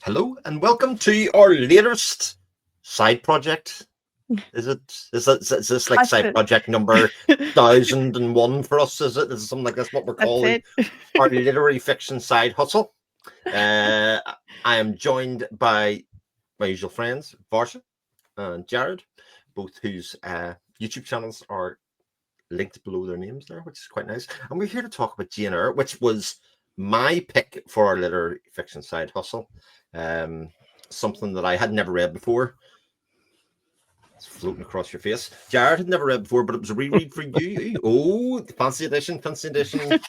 Hello and welcome to our latest side project. Is this like side Hustle. project number 1001 for us? Is it something like that's what we're That's calling it. our literary fiction side hustle? Uh, I am joined by my usual friends, Varsha and Jared, both whose YouTube channels are linked below their names there, which is quite nice. And we're here to talk about Jane Eyre, which was my pick for our literary fiction side hustle. Um, Something that I had never read before. It's floating across your face. Jared had never read before, but it was a reread for you. Oh, fancy edition, fancy edition.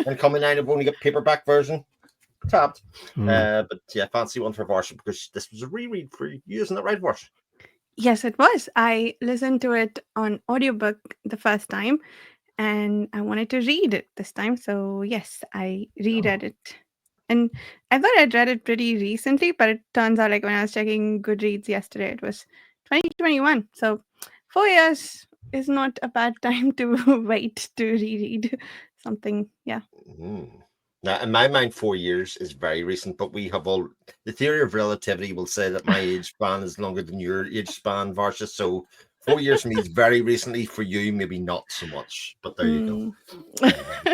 And coming out, I've only got paperback version tabbed. Mm. But yeah, fancy one for Varsha because this was a reread for you, isn't that right, Varsha? Yes, it was. I listened to it on audiobook the first time and I wanted to read it this time. So, yes, I Oh. reread it. And I thought I'd read it pretty recently, but it turns out, like, when I was checking Goodreads yesterday, it was 2021. So, 4 years is not a bad time to wait to reread something. Yeah. Mm. Now, in my mind, 4 years is very recent, but we have all the theory of relativity will say that my age span is longer than your age span, Varsha. So 4 years for me is very recently. For you, maybe not so much, but there you go. Mm.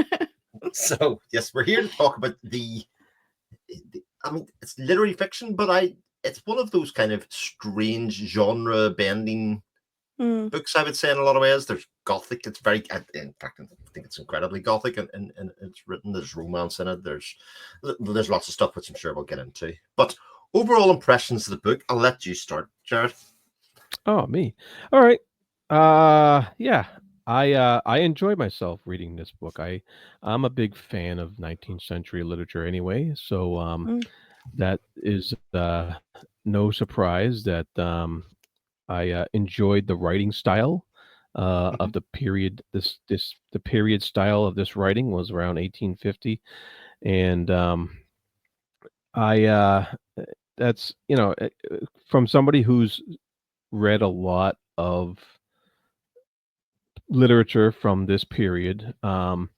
So yes, we're here to talk about I mean, it's literary fiction, but it's one of those kind of strange genre bending Mm. books, I would say, in a lot of ways. There's gothic. It's very, in fact, I think it's incredibly gothic, and it's written. There's romance in it. There's lots of stuff which I'm sure we'll get into. But overall impressions of the book, I'll let you start, Jared. Oh, me. All right. Yeah. I enjoy myself reading this book. I'm a big fan of 19th century literature anyway, so Mm. that is no surprise that I enjoyed the writing style Mm-hmm. of the period. The period style of this writing was around 1850, and I that's from somebody who's read a lot of literature from this period. I've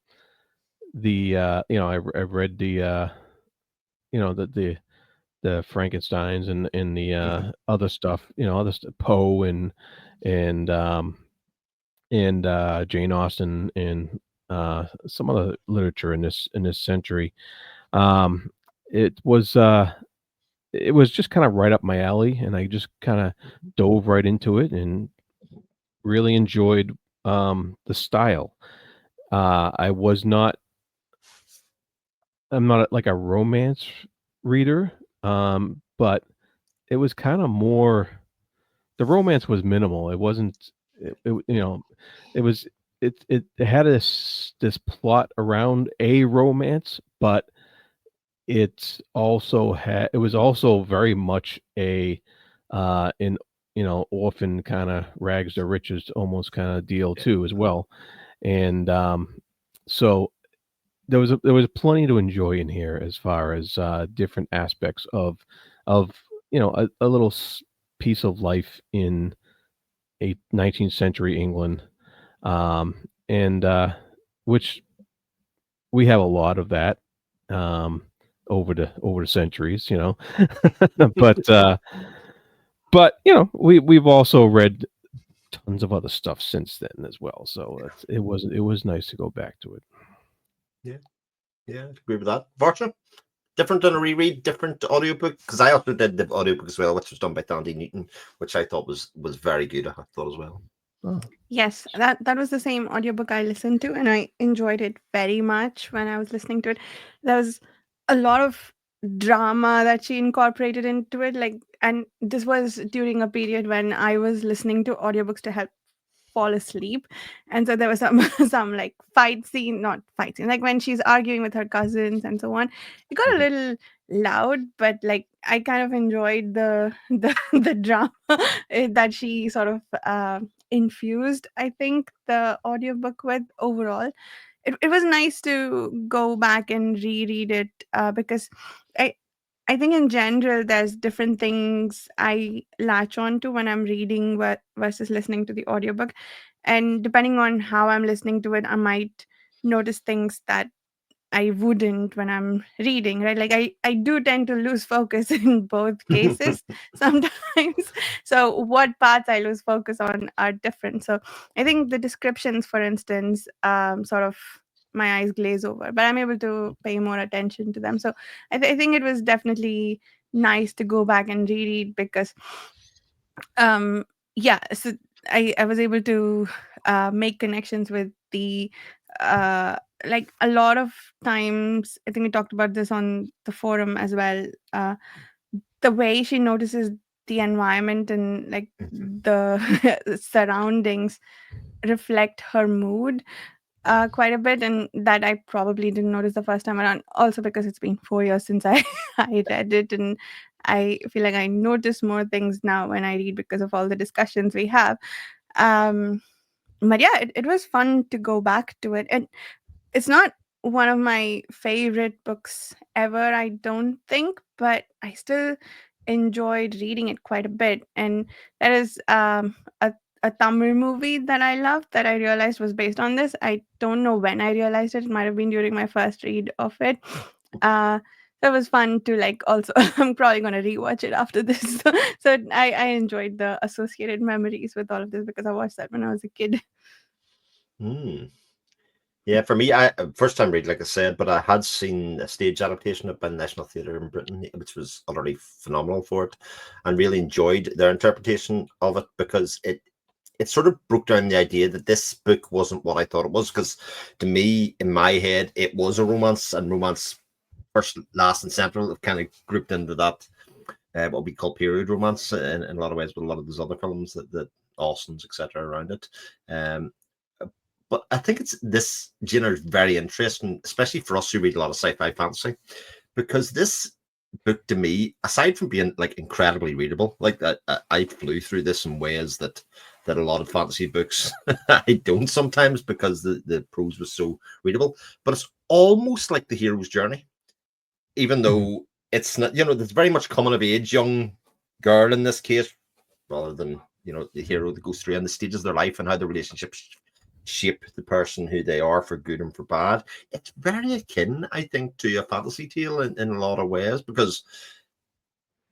read the Frankenstein's and the Mm-hmm. other stuff, Poe and Jane Austen and some other literature in this century. Um, it was uh, it was just kind of right up my alley, and I just kind of dove right into it and really enjoyed the style. I was not I'm not like a romance reader, but it was kinda more the romance was minimal. It wasn't it was it had this plot around a romance, but it was also very much an orphan kinda rags to riches almost kinda deal Yeah. too as well, and, so there was plenty to enjoy in here as far as different aspects of a little piece of life in a 19th century England, and which we have a lot of that um, over the centuries, but we've also read tons of other stuff since then as well. So it was nice to go back to it. Yeah. Yeah. I agree with that. Varsha? Different than a reread, different audiobook, because I also did the audiobook as well, which was done by Dandy Newton, which I thought was very good. I thought as well. Oh. Yes, that was the same audiobook I listened to and I enjoyed it very much when I was listening to it. There was a lot of drama that she incorporated into it, like, and this was during a period when I was listening to audiobooks to help fall asleep. And so there was some some like fight scene, not fight scene, like when she's arguing with her cousins and so on. It got a Mhm. little loud, but like I kind of enjoyed the drama that she sort of infused, I think, the audiobook with overall. It was nice to go back and reread it because I I think in general there's different things I latch on to when I'm reading versus listening to the audiobook. And depending on how I'm listening to it, I might notice things that I wouldn't when I'm reading, right? Like I do tend to lose focus in both cases sometimes. So what parts I lose focus on are different. So I think the descriptions, for instance, sort of my eyes glaze over, but I'm able to pay more attention to them. So I think it was definitely nice to go back and reread because um yeah, so I was able to make connections with the like a lot of times. I think we talked about this on the forum as well. The way she notices the environment and like the surroundings reflect her mood quite a bit, and that I probably didn't notice the first time around. Also because it's been 4 years since I I read it, and I feel like I notice more things now when I read because of all the discussions we have. Um, but yeah, it was fun to go back to it, and it's not one of my favorite books ever, I don't think, but I still enjoyed reading it quite a bit. And that is a Tamil movie that I loved that I realized was based on this. I don't know when I realized it. It might have been during my first read of it. So it was fun to like also I'm probably gonna rewatch it after this. So I enjoyed the associated memories with all of this because I watched that when I was a kid. Hmm. Yeah, for me, I first time read, like I said, but I had seen a stage adaptation of it by the National Theatre in Britain, which was utterly phenomenal for it, and really enjoyed their interpretation of it because it sort of broke down the idea that this book wasn't what I thought it was. Because to me, in my head, it was a romance, and romance first, last, and central have kind of grouped into that what we call period romance in a lot of ways, with a lot of those other films that Austen's etc. around it. Um, but I think it's this genre is very interesting, especially for us who read a lot of sci-fi fantasy, because this book to me, aside from being like incredibly readable, like that, I flew through this in ways that a lot of fantasy books I don't sometimes because the prose was so readable. But it's almost like the hero's journey, even though it's not. There's very much coming of age young girl in this case, rather than the hero that goes through and the stages of their life and how the relationships shape the person who they are for good and for bad. It's very akin, I think, to a fantasy tale in a lot of ways, because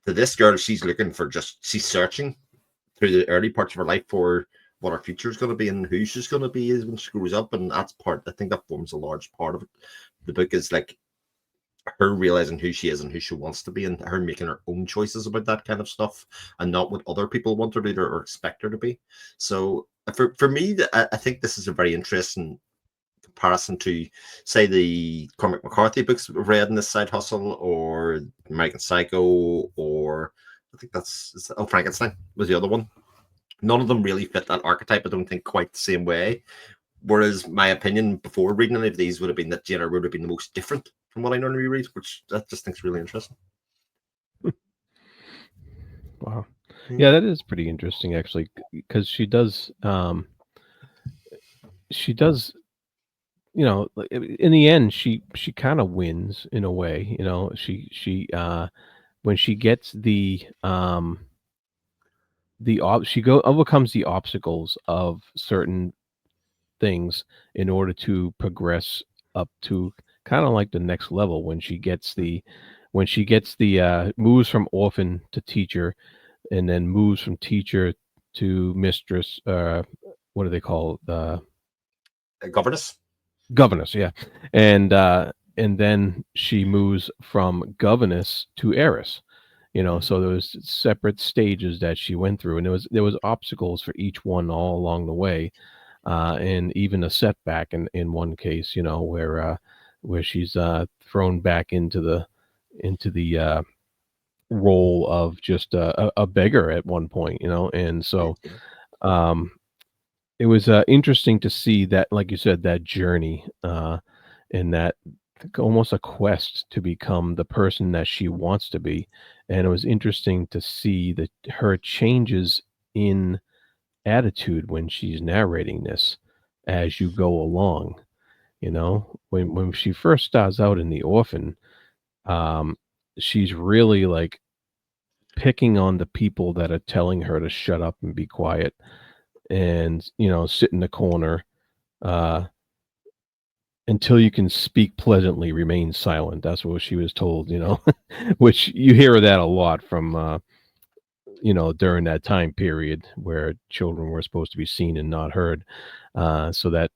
to this girl, she's searching through the early parts of her life for what her future is going to be and who she's going to be when she grows up. And I think that forms a large part of it. The book is like her realizing who she is and who she wants to be, and her making her own choices about that kind of stuff, and not what other people want her to do or expect her to be. So for me, I think this is a very interesting comparison to, say, the Cormac McCarthy books we've read in this side hustle, or American Psycho, or I think Frankenstein was the other one. None of them really fit that archetype, I don't think, quite the same way. Whereas my opinion before reading any of these would have been that Jane Eyre would have been the most different from what I normally read, which I just think is really interesting. Wow. Yeah, that is pretty interesting actually, because she does, in the end she kind of wins in a way, she when she gets she overcomes the obstacles of certain things in order to progress up to kind of like the next level when she gets the moves from orphan to teacher, and then moves from teacher to mistress, what do they call it? Governess. Governess, yeah. And then she moves from governess to heiress. So there was separate stages that she went through, and there was obstacles for each one all along the way, and even a setback in one case, where she's thrown back into the role of just a beggar at one point, and so um, it was interesting to see that, like you said, that journey, and that almost a quest to become the person that she wants to be. And it was interesting to see that her changes in attitude when she's narrating this as you go along. When she first starts out in the orphan, um, she's really like picking on the people that are telling her to shut up and be quiet and sit in the corner, uh until you can speak pleasantly, remain silent. That's what she was told, which you hear that a lot from, during that time period where children were supposed to be seen and not heard. So that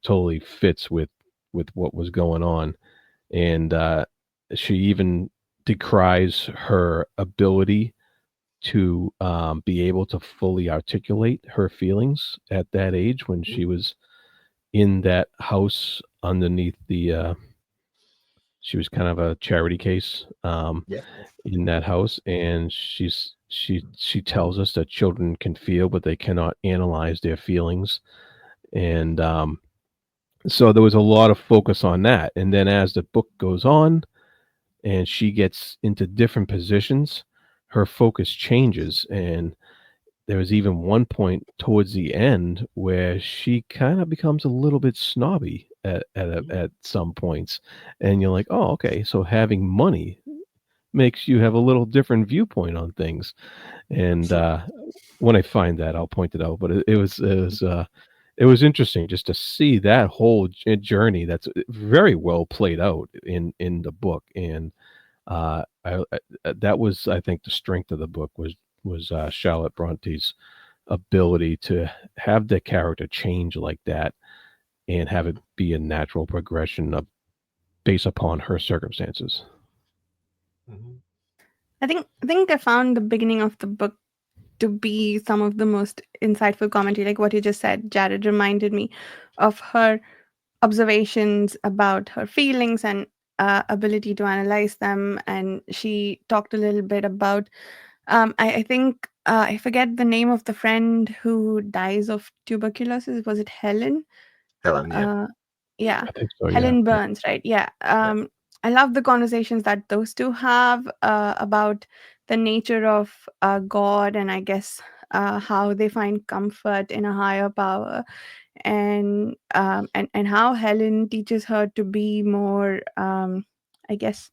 totally fits with what was going on. And she even decries her ability to be able to fully articulate her feelings at that age when she was in that house underneath she was kind of a charity case Yeah. in that house, and she tells us that children can feel, but they cannot analyze their feelings, and so there was a lot of focus on that. And then as the book goes on, and she gets into different positions, her focus changes, and there was even one point towards the end where she kind of becomes a little bit snobby at some points, and you're like, oh, okay, so having money makes you have a little different viewpoint on things. And when I find that, I'll point it out. But it was interesting just to see that whole journey that's very well played out in the book. And that was, I think, the strength of the book was Charlotte Bronte's ability to have the character change like that and have it be a natural progression of based upon her circumstances. Mhm. I think I found the beginning of the book to be some of the most insightful commentary, like what you just said. Jared reminded me of her observations about her feelings and ability to analyze them, and she talked a little bit about. I think I forget the name of the friend who dies of tuberculosis. Was it Helen? Helen, yeah. Uh, yeah, I think so. Yeah. Helen Burns, right? Yeah. Yeah. I love the conversations that those two have about the nature of God, and I guess how they find comfort in a higher power, and how Helen teaches her to be more, I guess,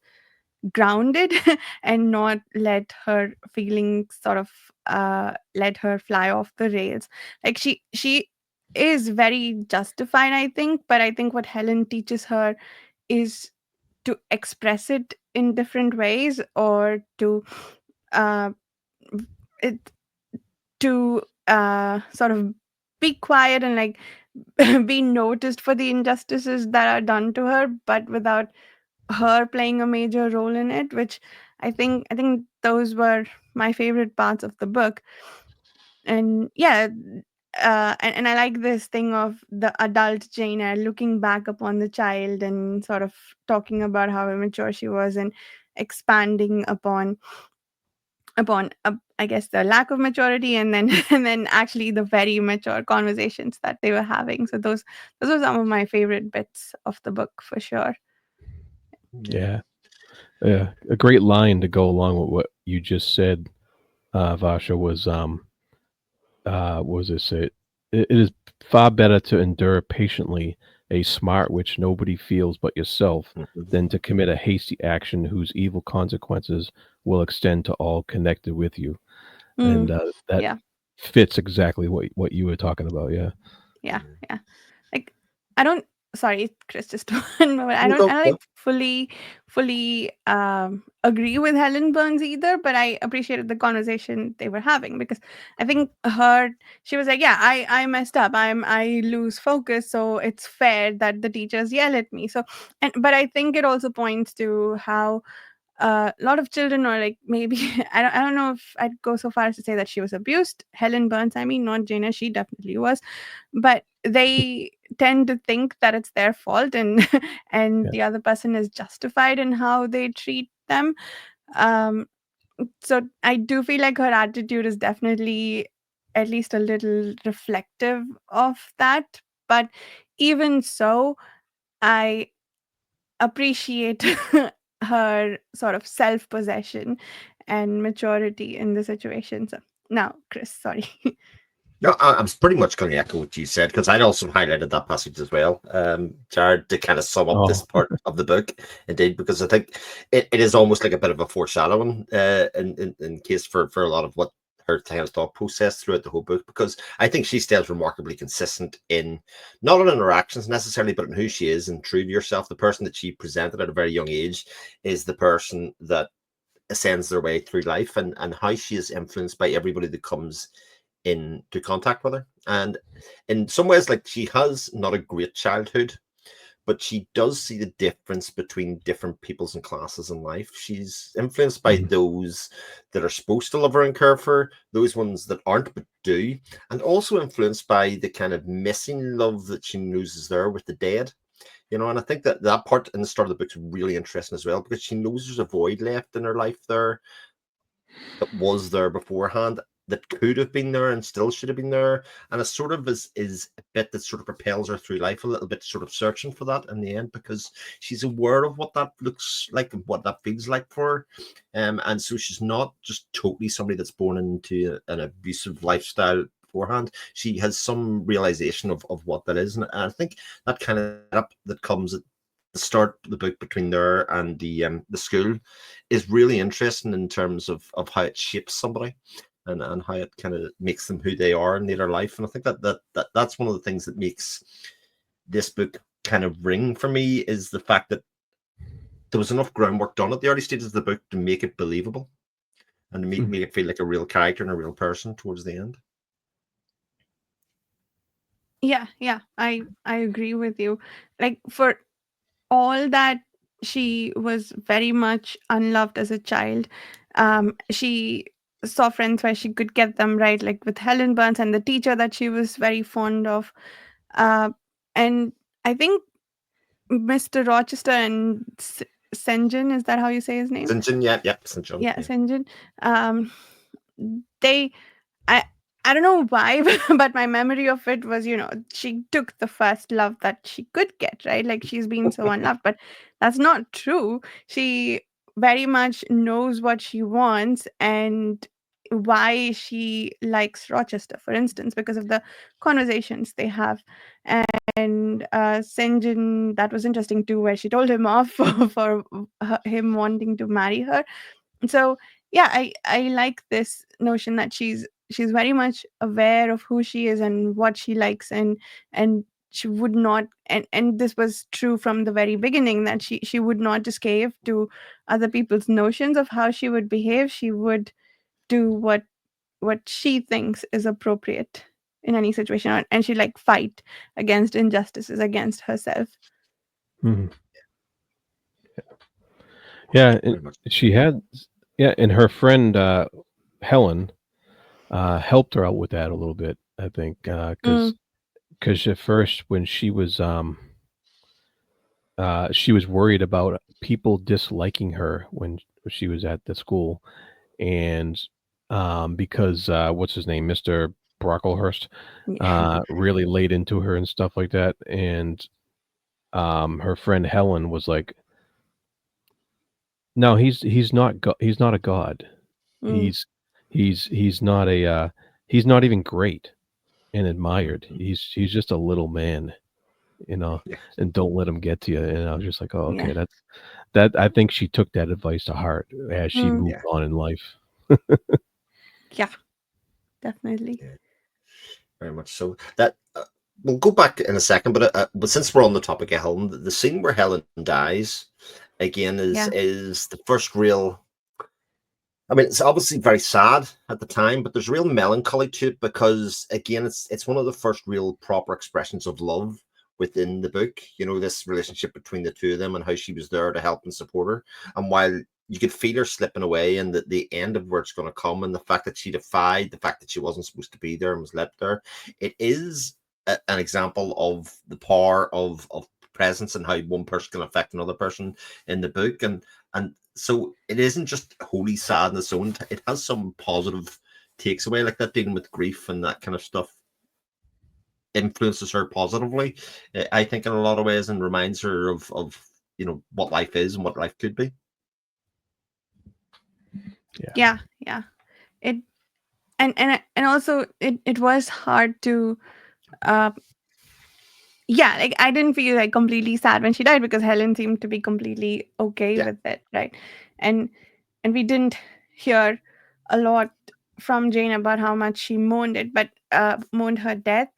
grounded and not let her feelings sort of let her fly off the rails. Like she is very justified, I think, but I think what Helen teaches her is to express it in different ways, or to uh it to sort of be quiet and like be noticed for the injustices that are done to her, but without her playing a major role in it, which I think those were my favorite parts of the book. And yeah, and I like this thing of the adult Jane Eyre looking back upon the child and sort of talking about how immature she was, and expanding upon I guess the lack of maturity, and then and then actually the very mature conversations that they were having. So those were some of my favorite bits of the book for sure. Yeah. Yeah. A great line to go along with what you just said, Vasha, was this it is far better to endure patiently a smart which nobody feels but yourself Mhm. than to commit a hasty action whose evil consequences will extend to all connected with you. And Mm, that yeah, fits exactly what you were talking about. Yeah. yeah, Yeah. yeah. Like I don't sorry, Chris, just one moment. I You don't go. I don't Go. like fully agree with Helen Burns either, but I appreciated the conversation they were having, because I think she was like, yeah, I messed up. I lose focus, so it's fair that the teachers yell at me. So and but I think it also points to how a lot of children, or like maybe I don't know if I'd go so far as to say that she was abused. Helen Burns, I mean, not Jana, she definitely was, but they tend to think that it's their fault, and and Yeah. the other person is justified in how they treat them. um so I do feel like her attitude is definitely at least a little reflective of that, but even so, I appreciate her sort of self possession and maturity in the situation. So now, Chris, sorry. No, I'm pretty much going to echo what you said, because I'd also highlighted that passage as well, Jared, to kind of sum up this Oh, part of the book, indeed, because I think it is almost like a bit of a foreshadowing in case for a lot of what her kind of thought process throughout the whole book, because I think she stays remarkably consistent in not in interactions necessarily, but in who she is and true to yourself. The person that she presented at a very young age is the person that ascends their way through life, and how she is influenced by everybody that comes into contact with her. And in some ways, like, she has not a great childhood, but she does see the difference between different peoples and classes in life. She's influenced by those that are supposed to love her and care for her, those ones that aren't but do, and also influenced by the kind of missing love that she knows is there with the dead. And I think that that part in the start of the book is really interesting as well, because she knows there's a void left in her life there that was there beforehand, that could have been there and still should have been there. And it sort of is a bit that sort of propels her through life a little bit, sort of searching for that in the end, because she's aware of what that looks like and what that feels like for her. And so she's not just totally somebody that's born into an abusive lifestyle beforehand. She has some realization of what that is. And I think that kind of up that comes at the start of the book between there and the school is really interesting in terms of how it shapes somebody, and how it kind of makes them who they are in later life. And I think that's one of the things that makes this book kind of ring for me, is the fact that there was enough groundwork done at the early stages of the book to make it believable and to make it feel like a real character and a real person towards the end. Yeah, I agree with you. Like, for all that she was very much unloved as a child, she saw friends where she could get them right, like with Helen Burns and the teacher that she was very fond of. And I think Mr. Rochester and St. John, is that how you say his name? St. John, yeah, St. John. Yeah, St. John. They I I don't know why, but my memory of it was, she took the first love that she could get, right? Like, she's been so unloved, but that's not true. She very much knows what she wants and why she likes Rochester, for instance, because of the conversations they have. And Sinjin, that was interesting too, where she told him off for him wanting to marry her. So yeah, I like this notion that she's very much aware of who she is and what she likes, and she would not, and this was true from the very beginning, that she would not just cave to other people's notions of how she would behave. She would do what she thinks is appropriate in any situation, and she like fight against injustices against herself. Yeah, she had, and her friend Helen helped her out with that a little bit, I think, because at first when she was worried about people disliking her when she was at the school, and because what's his name, Mr. Brocklehurst, really laid into her and stuff like that, and her friend Helen was like, no, he's not he's not a god. He's not a he's not even great and admired. He's just a little man, Yeah. and don't let him get to you. And I was just like, oh, okay, that I think she took that advice to heart as she moved on in life. Yeah, definitely. Yeah, very much so. That we'll go back in a second, but since we're on the topic of Helen, the scene where Helen dies again is the first real. I mean, it's obviously very sad at the time, but there's real melancholy to it, because again, it's one of the first real proper expressions of love within the book. This relationship between the two of them and how she was there to help and support her. And while you could feel her slipping away, and the end of where it's going to come, and the fact that she defied the fact that she wasn't supposed to be there and was left there, it is an example of the power of presence and how one person can affect another person in the book. And so it isn't just wholly sad in its own. It has some positive takes away, like that, dealing with grief and that kind of stuff influences her positively, I think, in a lot of ways, and reminds her of what life is and what life could be. Yeah. It and also it was hard to like, I didn't feel like completely sad when she died, because Helen seemed to be completely okay with it, right? And we didn't hear a lot from Jane about how much she mourned it, but mourned her death.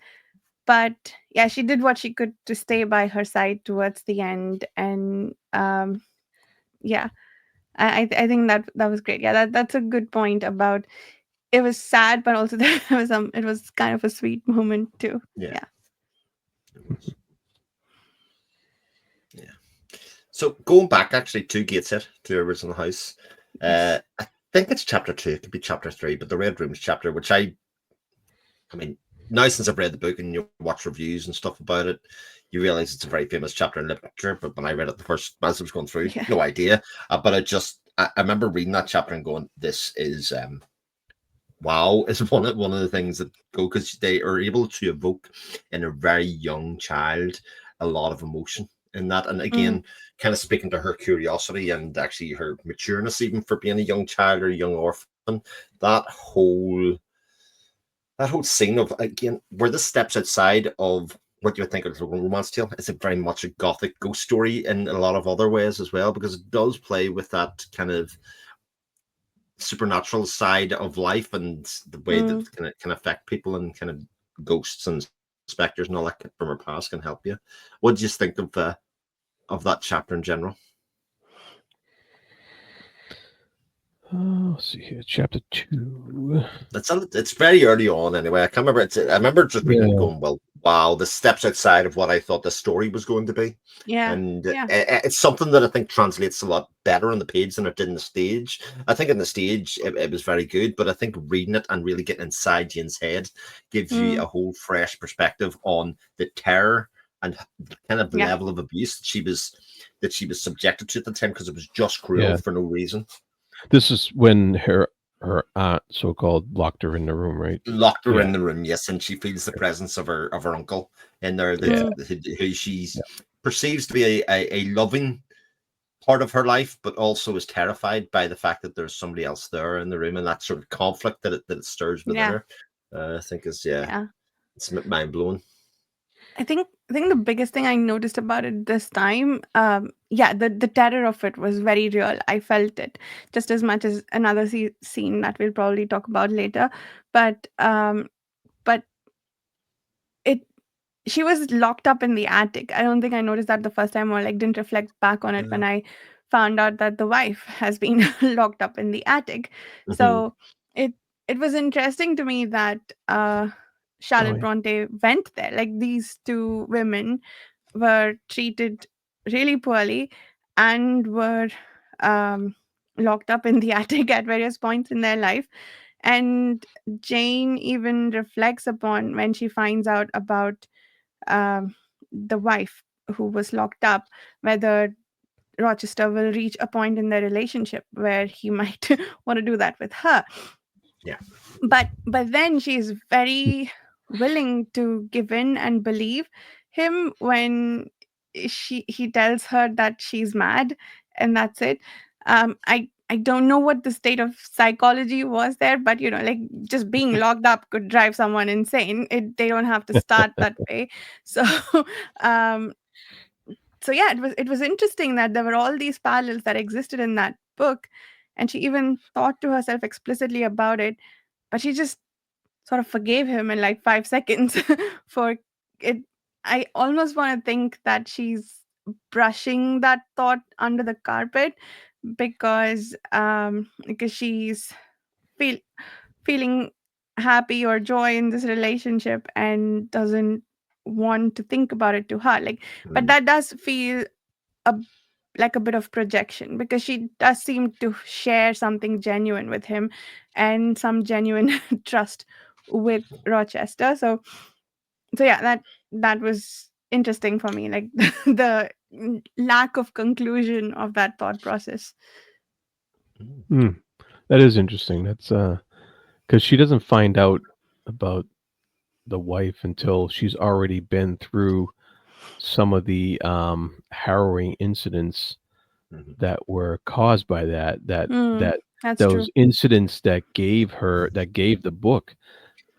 But yeah, she did what she could to stay by her side towards the end, and yeah, I think that was great. Yeah, that's a good point about it was sad, but also there was it was kind of a sweet moment too. Yeah. Yeah. It was. Yeah. So going back actually to Gateshead, to the original house, Yes. I think it's chapter 2. It could be chapter 3, but the Red Rooms chapter, which I mean, now since I've read the book and you watch reviews and stuff about it, you realize it's a very famous chapter in literature. But when I read it the first, as I was going through, Yeah. no idea. But I remember reading that chapter and going, "This is wow!" Is one of the things that go, because they are able to evoke in a very young child a lot of emotion in that, and Mm, again, kind of speaking to her curiosity and actually her matureness, even for being a young child or a young orphan. That whole scene of, again, where this steps outside of what you would think of as a romance tale. It's a very much a gothic ghost story in a lot of other ways as well, because it does play with that kind of supernatural side of life and the way that mm. it can affect people, and kind of ghosts and specters and all that from our past can help you. What do you think of that chapter in general? Let's see here, chapter 2. It's very early on anyway. I can't remember. I remember just reading it Yeah. going, well, wow, this steps outside of what I thought the story was going to be. Yeah. And Yeah. it's something that I think translates a lot better on the page than it did in the stage. I think in the stage it was very good, but I think reading it and really getting inside Jane's head gives you Mm, a whole fresh perspective on the terror and the kind of yeah. level of abuse that she was subjected to at the time, because it was just cruel Yeah. for no reason. This is when her aunt, so-called, locked her in the room, right? Locked her Yeah. in the room, yes, and she feels the presence of her uncle in there, Yeah. Mm, who she's Yeah. perceives to be a loving part of her life, but also is terrified by the fact that there's somebody else there in the room, and that sort of conflict that it stirs within yeah. her. I think is Yeah. it's mind blowing. I think the biggest thing I noticed about it this time, yeah, the terror of it was very real. I felt it just as much as another scene that we'll probably talk about later. But it she was locked up in the attic. I don't think I noticed that the first time, or like didn't reflect back on it when I found out that the wife has been locked up in the attic. Mhm. So it it was interesting to me that Oh, Charlotte yeah. Bronte went there. Like these two women were treated really poorly and were um, locked up in the attic at various points in their life. And Jane even reflects upon when she finds out about the wife who was locked up, whether Rochester will reach a point in their relationship where he might want to do that with her. Yeah. But then she's very willing to give in and believe him when he tells her that she's mad, and that's it. I don't know what the state of psychology was there, but like just being locked up could drive someone insane. They don't have to start that way. So um so yeah, it was interesting that there were all these parallels that existed in that book, and she even thought to herself explicitly about it, but she just sort of forgave him in like 5 seconds for it. I almost want to think that she's brushing that thought under the carpet because she's feel feeling happy or joy in this relationship and doesn't want to think about it too hard. Like, but Mm. that does feel a like a bit of projection, because she does seem to share something genuine with him and some genuine trust with Rochester. So yeah, that was interesting for me, like the lack of conclusion of that thought process. Mm. Hmm. That is interesting. That's because she doesn't find out about the wife until she's already been through some of the harrowing incidents Mhm. that were caused by that That's those true. incidents that gave the book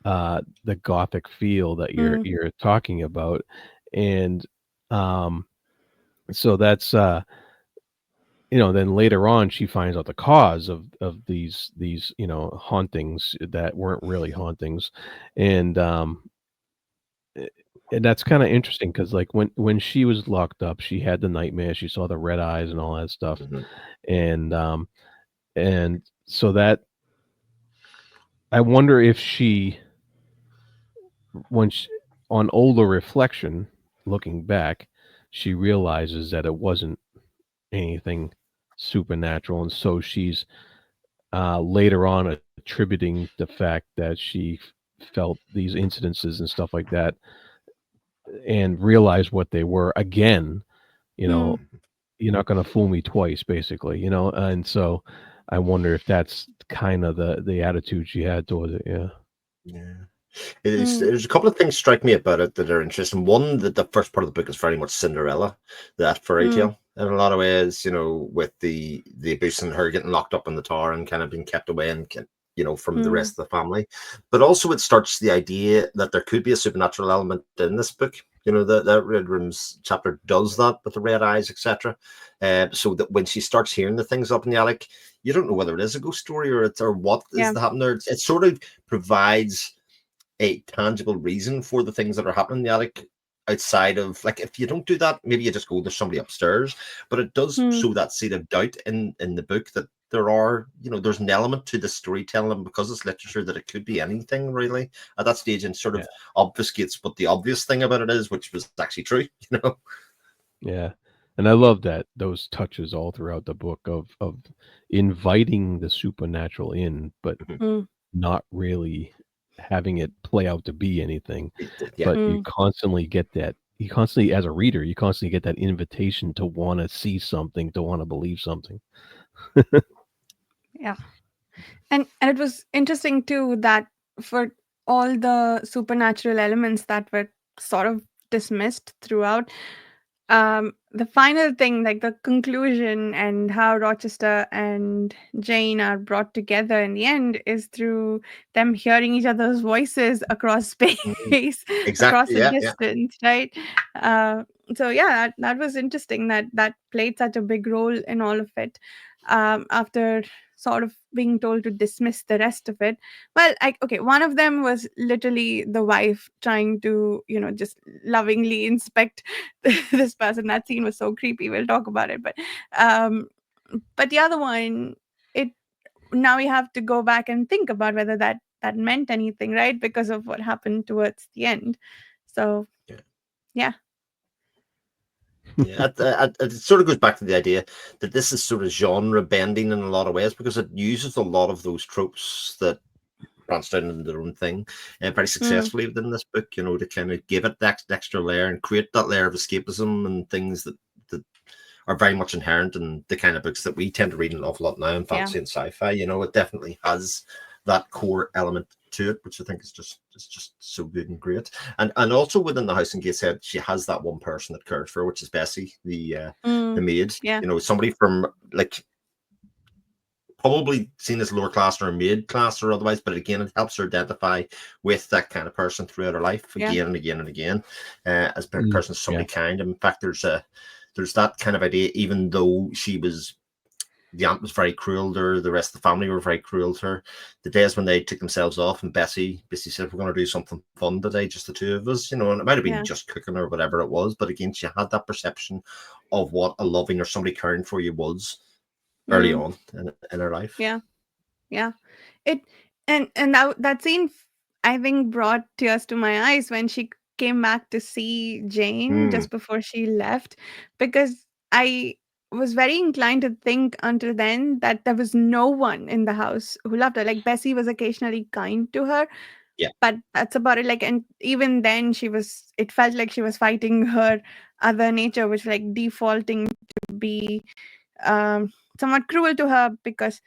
the gothic feel that Mm, you're talking about. And um so that's then later on she finds out the cause of these hauntings that weren't really hauntings, and eh, and that's kind of interesting because like when she was locked up, she had the nightmare, she saw the red eyes and all that stuff, Mhm. and so that I wonder if she when she, on older reflection, looking back, she realizes that it wasn't anything supernatural, and so she's later on attributing the fact that she felt these incidences and stuff like that and realized what they were again. You know, Hmm. you're not going to fool me twice, basically. And so I wonder if that's kind of the attitude she had towards it. Yeah. Yeah. It is, Hmm. there's a couple of things strike me about it that are interesting. One, that the first part of the book is very much Cinderella, that fairy Hmm. tale, in a lot of ways, with the abuse and her getting locked up in the tower and kind of being kept away and from the Hmm. rest of the family. But also it starts the idea that there could be a supernatural element in this book. That Red Rooms chapter does that with the red eyes, etc. So that when she starts hearing the things up in the attic, you don't know whether it is a ghost story or what is Yeah. happening there. It sort of provides a tangible reason for the things that are happening in the attic, outside of, like, if you don't do that, maybe you just go, there's somebody upstairs. But it does Hmm. sow that seed of doubt in the book that there are, there's an element to the storytelling, because it's literature, that it could be anything really at that stage, and sort Yeah. of obfuscates what the obvious thing about it is, which was actually true. Yeah. And I love that those touches all throughout the book of inviting the supernatural in, but Mhm. Hmm. not really having it play out to be anything. Yeah. But Hmm. you constantly, as a reader, you constantly get that invitation to want to see something, to want to believe something. Yeah. And it was interesting too that for all the supernatural elements that were sort of dismissed throughout, the final thing, like the conclusion and how Rochester and Jane are brought together in the end, is through them hearing each other's voices across Mhm. space, across Exactly. a Yeah. Yeah. distance, right? uh, so yeah, that was interesting, that played such a big role in all of it. After sort of being told to dismiss the rest of it, well, okay, one of them was literally the wife trying to, just lovingly inspect this person. That scene was so creepy. We'll talk about it, um but the other one, it now we have to go back and think about whether that meant anything, right? Because of what happened towards the end. So Yeah. yeah. Yeah, it sort of goes back to the idea that this is sort of genre bending in a lot of ways, because it uses a lot of those tropes that branched out into their own thing, very Mm, successfully within this book, to kind of give it that extra layer and create that layer of escapism and things that are very much inherent in the kind of books that we tend to read an awful lot now in yeah. fantasy and sci-fi. It definitely has that core element to it, which I think is just so good and great. And also within the house in Gateshead, she has that one person that cares for her, which is Bessie, the Mm, maid. yeah. Somebody from, like, probably seen as lower class or mid class or otherwise, but again, it helps her identify with that kind of person throughout her life, Yeah. again and again and again, as a Mm, person, yeah. somebody kind. In fact, there's that kind of idea, even though the aunt was very cruel to her, the rest of the family were very cruel to her. The days when they took themselves off, and Bessie said, "We're going to do something fun today, just the two of us," and it might have been Yeah. just cooking or whatever it was, but again, she had that perception of what a loving or somebody caring for you was early Mm, on in her life. yeah. Yeah. It and that scene, I think, brought tears to my eyes when she came back to see Jane Mm, just before she left, because I was very inclined to think until then that there was no one in the house who loved her. Like, Bessie was occasionally kind to her, yeah. but that's about it. Like, and even then it felt like she was fighting her other nature, which, like, defaulting to be um somewhat cruel to her, because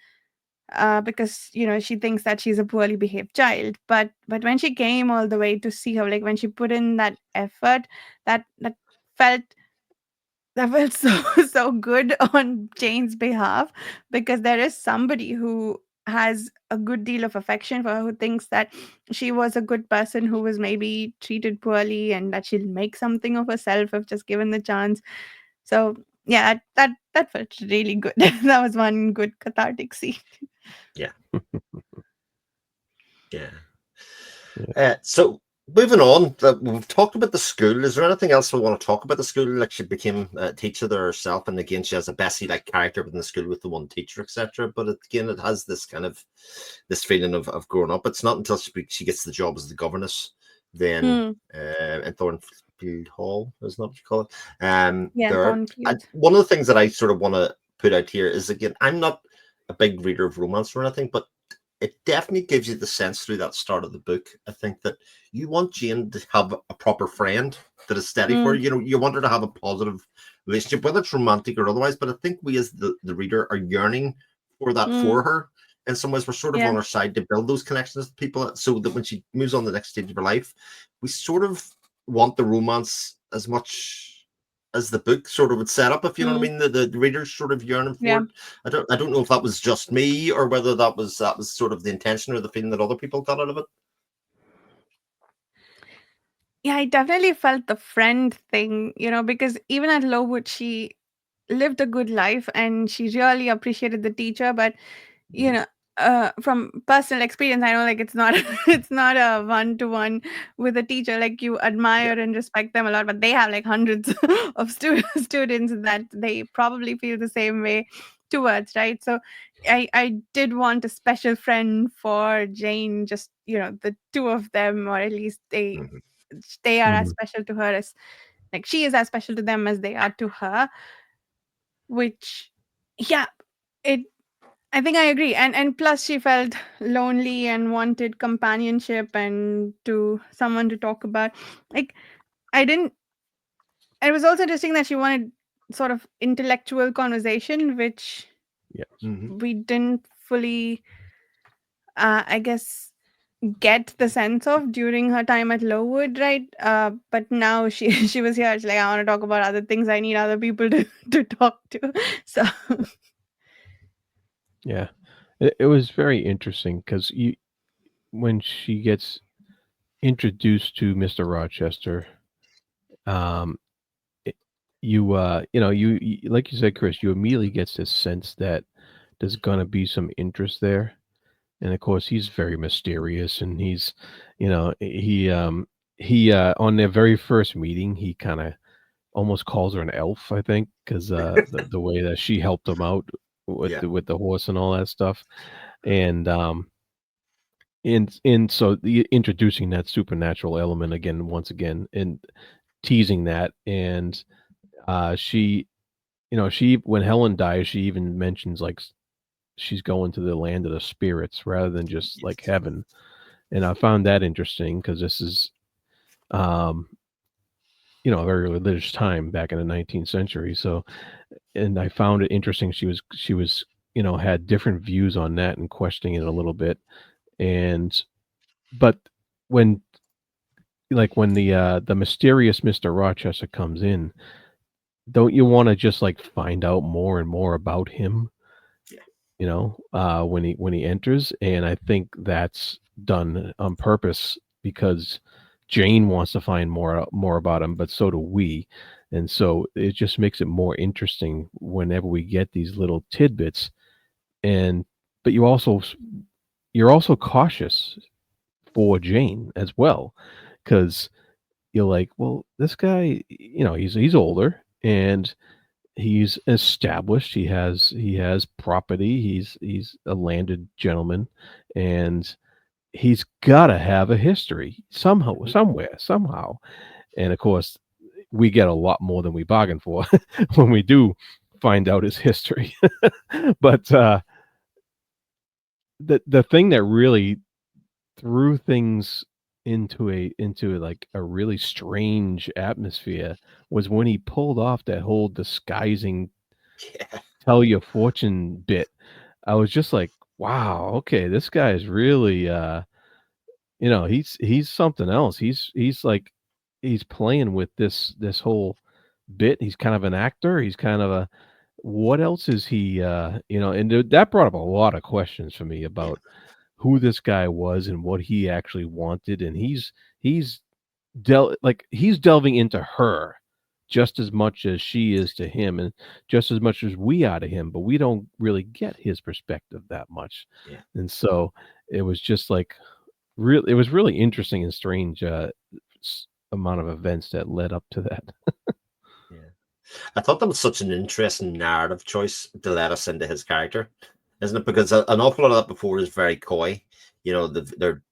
she thinks that she's a poorly behaved child. But when she came all the way to see her, like when she put in that effort, that felt that felt so so good on Jane's behalf, because there is somebody who has a good deal of affection for her, who thinks that she was a good person who was maybe treated poorly, and that she'll make something of herself if just given the chance. So yeah, that that felt really good. That was one good cathartic scene. Yeah. Yeah. So moving on, we've talked about the school. Is there anything else we want to talk about the school? Like she became a teacher there herself, and again, she has a Bessie-like character within the school with the one teacher, etc. But again, it has this kind of this feeling of growing up. It's not until she gets the job as the governess then in Thornfield Hall, isn't that what you call it? Yeah, Thornfield. One of the things that I sort of want to put out here is, again, I'm not a big reader of romance or anything, but it definitely gives you the sense through that start of the book, I think, that you want Jane to have a proper friend that is steady for her. You know, you want her to have a positive relationship, whether it's romantic or otherwise. But I think we as the reader are yearning for that for her. In some ways, we're sort of on her side to build those connections with people so that when she moves on the next stage of her life, we sort of want the romance as much as the book sort of would set up, if you know what I mean. The reader's sort of yearning for it. I don't know if that was just me or whether that was sort of the intention or the feeling that other people got out of it. Yeah, I definitely felt the friend thing, because even at Lowood, she lived a good life and she really appreciated the teacher. But, you know, from personal experience, I know like it's not it's not a one-to-one with a teacher. Like you admire and respect them a lot, but they have like hundreds of students that they probably feel the same way towards, right? So I did want a special friend for Jane, just the two of them, or at least they are as special to her as like she is as special to them as they are to her, which it I think I agree. And plus she felt lonely and wanted companionship and to someone to talk about. Like I didn't it was also interesting that she wanted sort of intellectual conversation, which we didn't fully I guess get the sense of during her time at Lowood, right? But now she she was here. She's like, I want to talk about other things. I need other people to talk to. So Yeah, it was very interesting because when she gets introduced to Mr. Rochester, um, you like you said, Chris, you immediately gets this sense that there's gonna be some interest there. And of course, he's very mysterious, and he's, he on their very first meeting, he kind of almost calls her an elf, I think, because the way that she helped him out with the horse and all that stuff, and so introducing that supernatural element again, once again, and teasing that, and she, she when Helen dies, she even mentions like she's going to the land of the spirits rather than just like heaven. And I found that interesting because this is, a very religious time back in the 19th century. So, and I found it interesting. She was, had different views on that and questioning it a little bit. But when, when the mysterious Mr. Rochester comes in, don't you want to just like find out more and more about him? When he enters, and I think that's done on purpose because Jane wants to find more about him, but so do we, and so it just makes it more interesting whenever we get these little tidbits. But you're also cautious for Jane as well, because you're like, well, this guy, he's older and he's established. He has property. He's a landed gentleman, and he's got to have a history somehow. And of course, we get a lot more than we bargain for when we do find out his history. But the thing that really threw things into like a really strange atmosphere was when he pulled off that whole disguising tell your fortune bit. I was just like, wow, okay, this guy is really he's something else. He's like he's playing with this whole bit. He's kind of an actor. He's kind of a what else is he and that brought up a lot of questions for me about who this guy was and what he actually wanted. And he's delving into her just as much as she is to him, and just as much as we are to him, but we don't really get his perspective that much. Yeah. And so it was just like it was really interesting and strange amount of events that led up to that. Yeah. I thought that was such an interesting narrative choice to let us into his character, isn't it? Because an awful lot of that before is very coy. You know,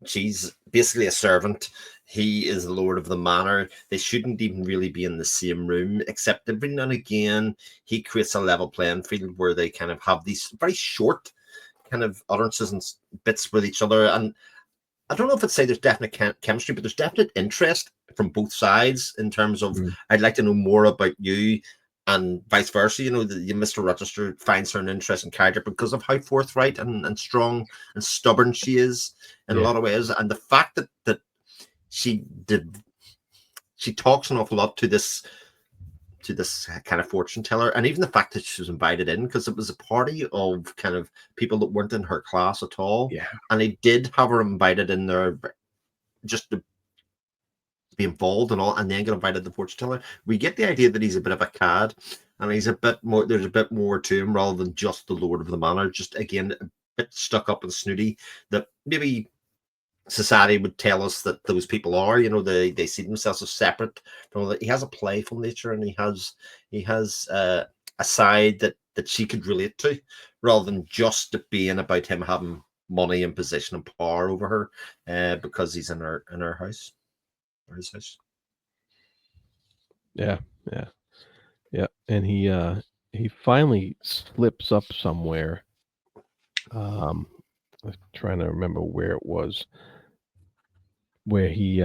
she's basically a servant. He is the lord of the manor. They shouldn't even really be in the same room, except every now and again he creates a level playing field where they kind of have these very short kind of utterances and bits with each other. And I don't know if I'd say there's definite chemistry, but there's definite interest from both sides in terms of Mm. I'd like to know more about you, and vice versa. You know, Mr. Rochester finds her an interesting character because of how forthright and strong and stubborn she is in a Yeah. lot of ways, and the fact that she did she talks an awful lot to this kind of fortune teller, and even the fact that she was invited in because it was a party of kind of people that weren't in her class at all, Yeah. and they did have her invited in there just to be involved and all, and then get invited to the fortune teller. We get the idea that he's a bit of a cad, and he's a bit more. There's a bit more to him rather than just the lord of the manor. Just again, a bit stuck up and snooty. That maybe society would tell us that those people are. You know, they see themselves as separate. He has a playful nature, and he has a side that she could relate to, rather than just it being about him having money and position and power over her, because he's in her house. Or his house. Yeah. Yeah. Yeah. And he finally slips up somewhere. I'm trying to remember where it was, where he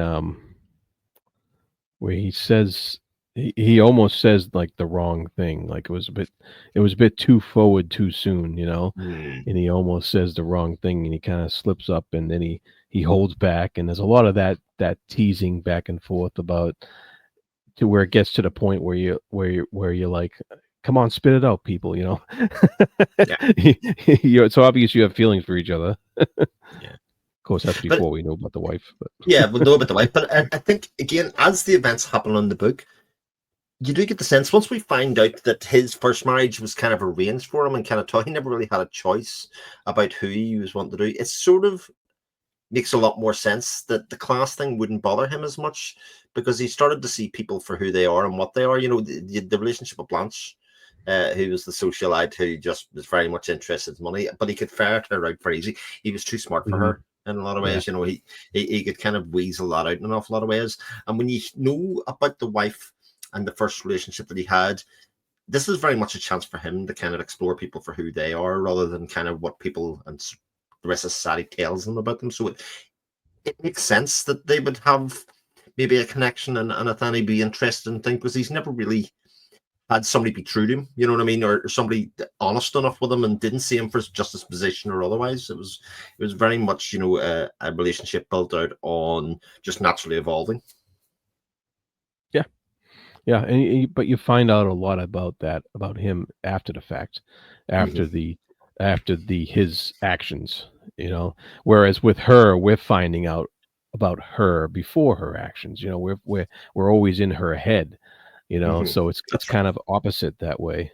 says he almost says like the wrong thing. Like it was a bit too forward too soon, you know. And he almost says the wrong thing, and he kind of slips up, and then he holds back, and there's a lot of that teasing back and forth about to where it gets to the point where you're like, come on, spit it out, people, you know. Yeah. It's obvious you have feelings for each other. Yeah. Of course, that's But before we know about the wife. But yeah, we'll know about the wife. But I think again, as the events happen in the book, you do get the sense once we find out that his first marriage was kind of arranged for him and kind of taught he never really had a choice about who he was wanting to do. It sort of makes a lot more sense that the class thing wouldn't bother him as much because he started to see people for who they are and what they are. You know, the relationship with Blanche, who was the socialite who just was very much interested in money, but he could ferret her out very easy. He was too smart for Mhm. her in a lot of Yeah. ways. You know, he could kind of weasel that out in an awful lot of ways. And when you know about the wife and the first relationship that he had, this is very much a chance for him to kind of explore people for who they are rather than kind of what people and the rest of society tells them about them. So it makes sense that they would have maybe a connection and Nathaniel be interested in things because he's never really had somebody be true to him, you know what I mean, or somebody honest enough with him and didn't see him for just his position or otherwise. It was very much, you know, a relationship built out on just naturally evolving. Yeah. Yeah, and but you find out a lot about that about him after the fact, after Mhm. the his actions, you know. Whereas with her, we're finding out about her before her actions. You know, we're always in her head, you know. Mhm. So it's That's right. kind of opposite that way.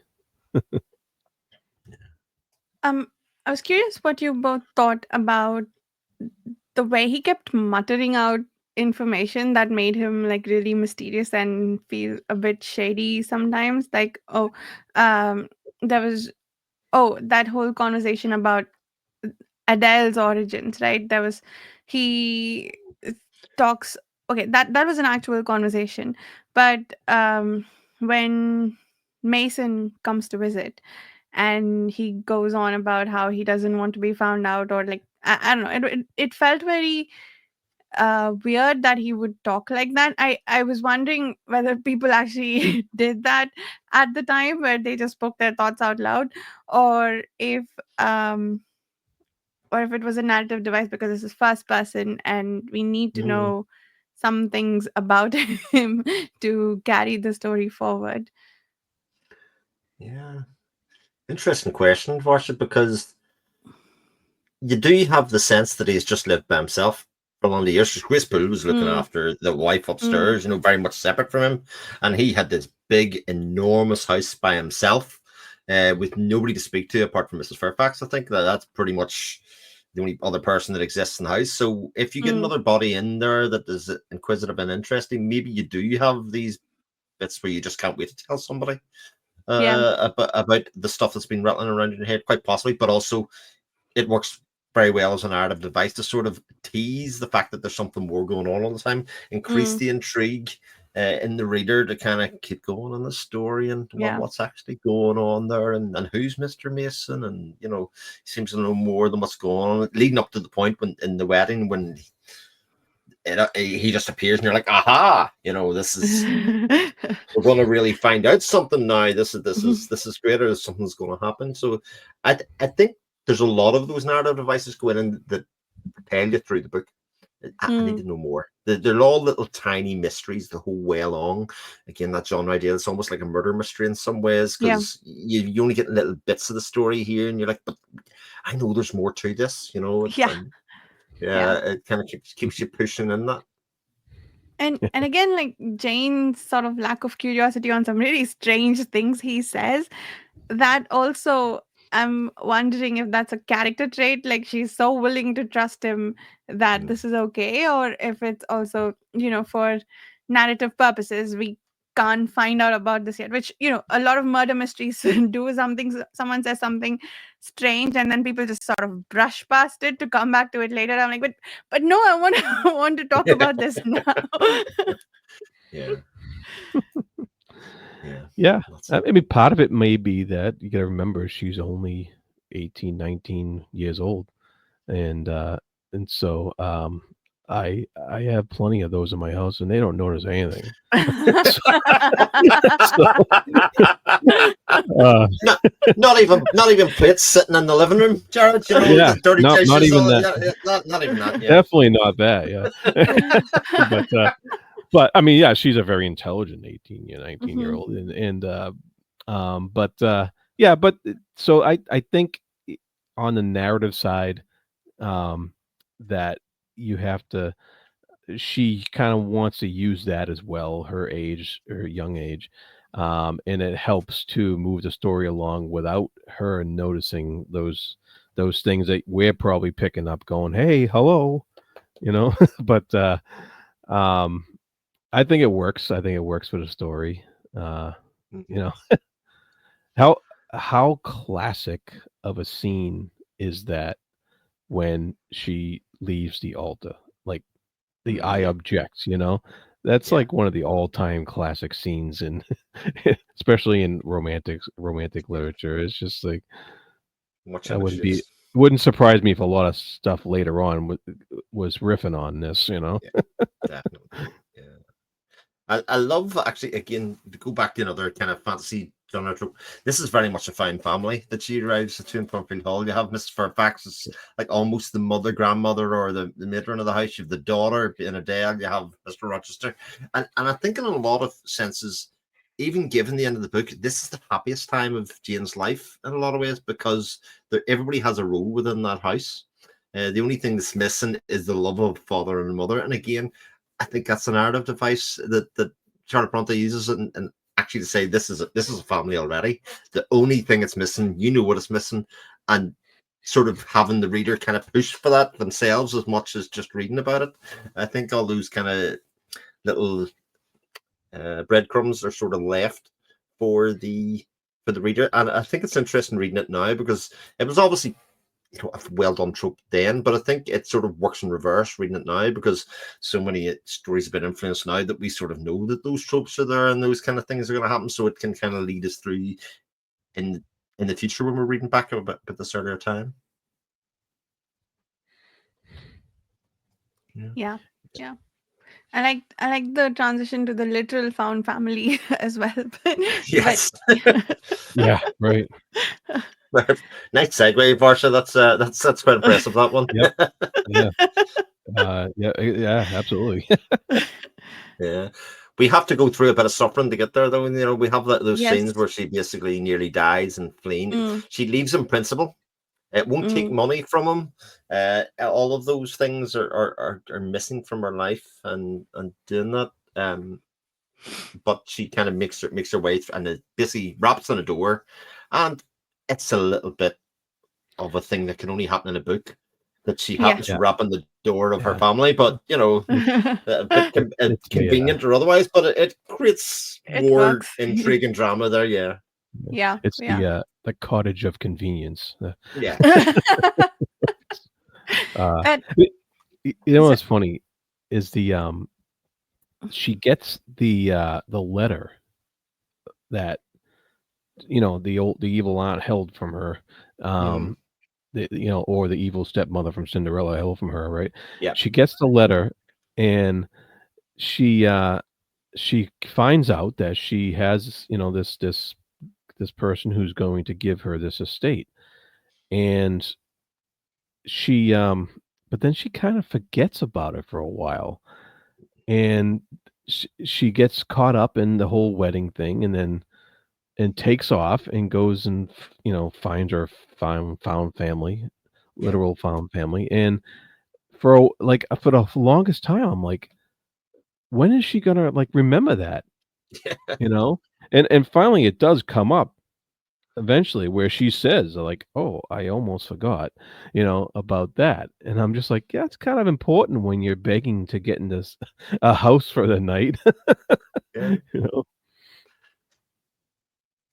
Um, I was curious what you both thought about the way he kept muttering out information that made him like really mysterious and feel a bit shady sometimes. Like, um, there was that whole conversation about Adele's origins, right? There was he talks. Okay, that was an actual conversation, but when Mason comes to visit and he goes on about how he doesn't want to be found out, or like I don't know, it felt very weird that he would talk like that. I was wondering whether people actually did that at the time where they just spoke their thoughts out loud, or if um or if it was a narrative device because this is first person and we need to Mm, know some things about him to carry the story forward. yeah. Interesting question, Varsha, because you do have the sense that he's just lived by himself. for long years. Because Grace Poole was looking after the wife upstairs, very much separate from him, and he had this big, enormous house by himself, with nobody to speak to apart from Mrs. Fairfax. I think that's pretty much the only other person that exists in the house. So if you get another body in there that is inquisitive and interesting, maybe you do have these bits where you just can't wait to tell somebody about the stuff that's been rattling around in your head, quite possibly. But also, it works very well as a narrative device to sort of tease the fact that there's something more going on all the time, increase the intrigue in the reader to kind of keep going on the story and what's actually going on there, and who's Mr. Mason, and he seems to know more than what's going on, leading up to the point when in the wedding when he just appears and you're like, aha, this is we're going to really find out something now. This is great, or something's going to happen. So I think there's a lot of those narrative devices going in that propel you through the book. I need to know more. They're all little tiny mysteries the whole way along. Again, that genre idea, it's almost like a murder mystery in some ways, because you only get little bits of the story here, and you're like, but I know there's more to this, it kind of keeps you pushing in that. And again, like Jane's sort of lack of curiosity on some really strange things he says, that also, I'm wondering if that's a character trait, like she's so willing to trust him that this is okay, or if it's also, for narrative purposes, we can't find out about this yet, which, a lot of murder mysteries do. Someone says something strange and then people just sort of brush past it to come back to it later. I'm like, but no, I want to talk about this now. Yeah. I mean, part of it may be that you got to remember she's only 18, 19 years old. And so I have plenty of those in my house, and they don't notice anything. Not even plates sitting in the living room, Jared. Dirty dishes. Not even that. Not even that. Yeah. Definitely not that. Yeah. But I mean, yeah, she's a very intelligent 19-year-old, but so I think on the narrative side, that you have to, she kind of wants to use that as well, her young age, and it helps to move the story along without her noticing those things that we're probably picking up, going, hey, hello, but I think it works. I think it works for the story. How classic of a scene is that when she leaves the altar, like the I objects, that's like one of the all-time classic scenes in especially in romantic literature. It's just like, wouldn't surprise me if a lot of stuff later on was riffing on this, Definitely. I love, actually, again, to go back to another kind of fantasy genre trope. This is very much a found family that she arrives to in Thornfield Hall. You have Mrs. Fairfax, it's like almost the mother, grandmother, or the matron of the house. You have the daughter in Adele. You have Mr. Rochester, and I think in a lot of senses, even given the end of the book, this is the happiest time of Jane's life in a lot of ways, because everybody has a role within that house. The only thing that's missing is the love of father and mother, and again, I think that's a narrative device that Charlotte Bronte uses, and actually to say this is a family already. The only thing it's missing, what it's missing, and sort of having the reader kind of push for that themselves as much as just reading about it. I think all those kind of little breadcrumbs are sort of left for the reader, and I think it's interesting reading it now, because it was obviously a well done trope then, but I think it sort of works in reverse reading it now, because so many stories have been influenced now that we sort of know that those tropes are there and those kind of things are going to happen, so it can kind of lead us through in the future when we're reading back about this earlier time. Yeah. I like the transition to the literal found family as well. Yes. Yeah, right. Nice segue, Varsha. That's quite impressive, that one. Yeah, absolutely. Yeah, we have to go through a bit of suffering to get there, though. We have those Yes. scenes where she basically nearly dies and fleeing. She leaves in principle, It won't take Mm. money from him. All of those things are missing from her life, and doing that. But she kind of makes her way through, and it basically raps on a door, and it's a little bit of a thing that can only happen in a book. That she Yeah. happens to Yeah. rap on the door of her Yeah. family, but a bit It's convenient or otherwise. But it creates It more works. intrigue and drama there. Yeah, Yeah. it's Yeah. the cottage of convenience. yeah, Uh, And you know so, what's funny is she gets the letter that the evil aunt held from her, hmm, um, or the evil stepmother from Cinderella held from her, right? yeah, She gets the letter, and she finds out that she has, this person who's going to give her this estate, and she but then she kind of forgets about it for a while, and she gets caught up in the whole wedding thing, and takes off and goes and finds her found family, yeah. literal found family, and for the longest time I'm like, when is she gonna like remember that, you know? And finally it does come up eventually where she says like, "Oh, I almost forgot," about that, and I'm just like, yeah, it's kind of important when you're begging to get in this a house for the night. Yeah, you know?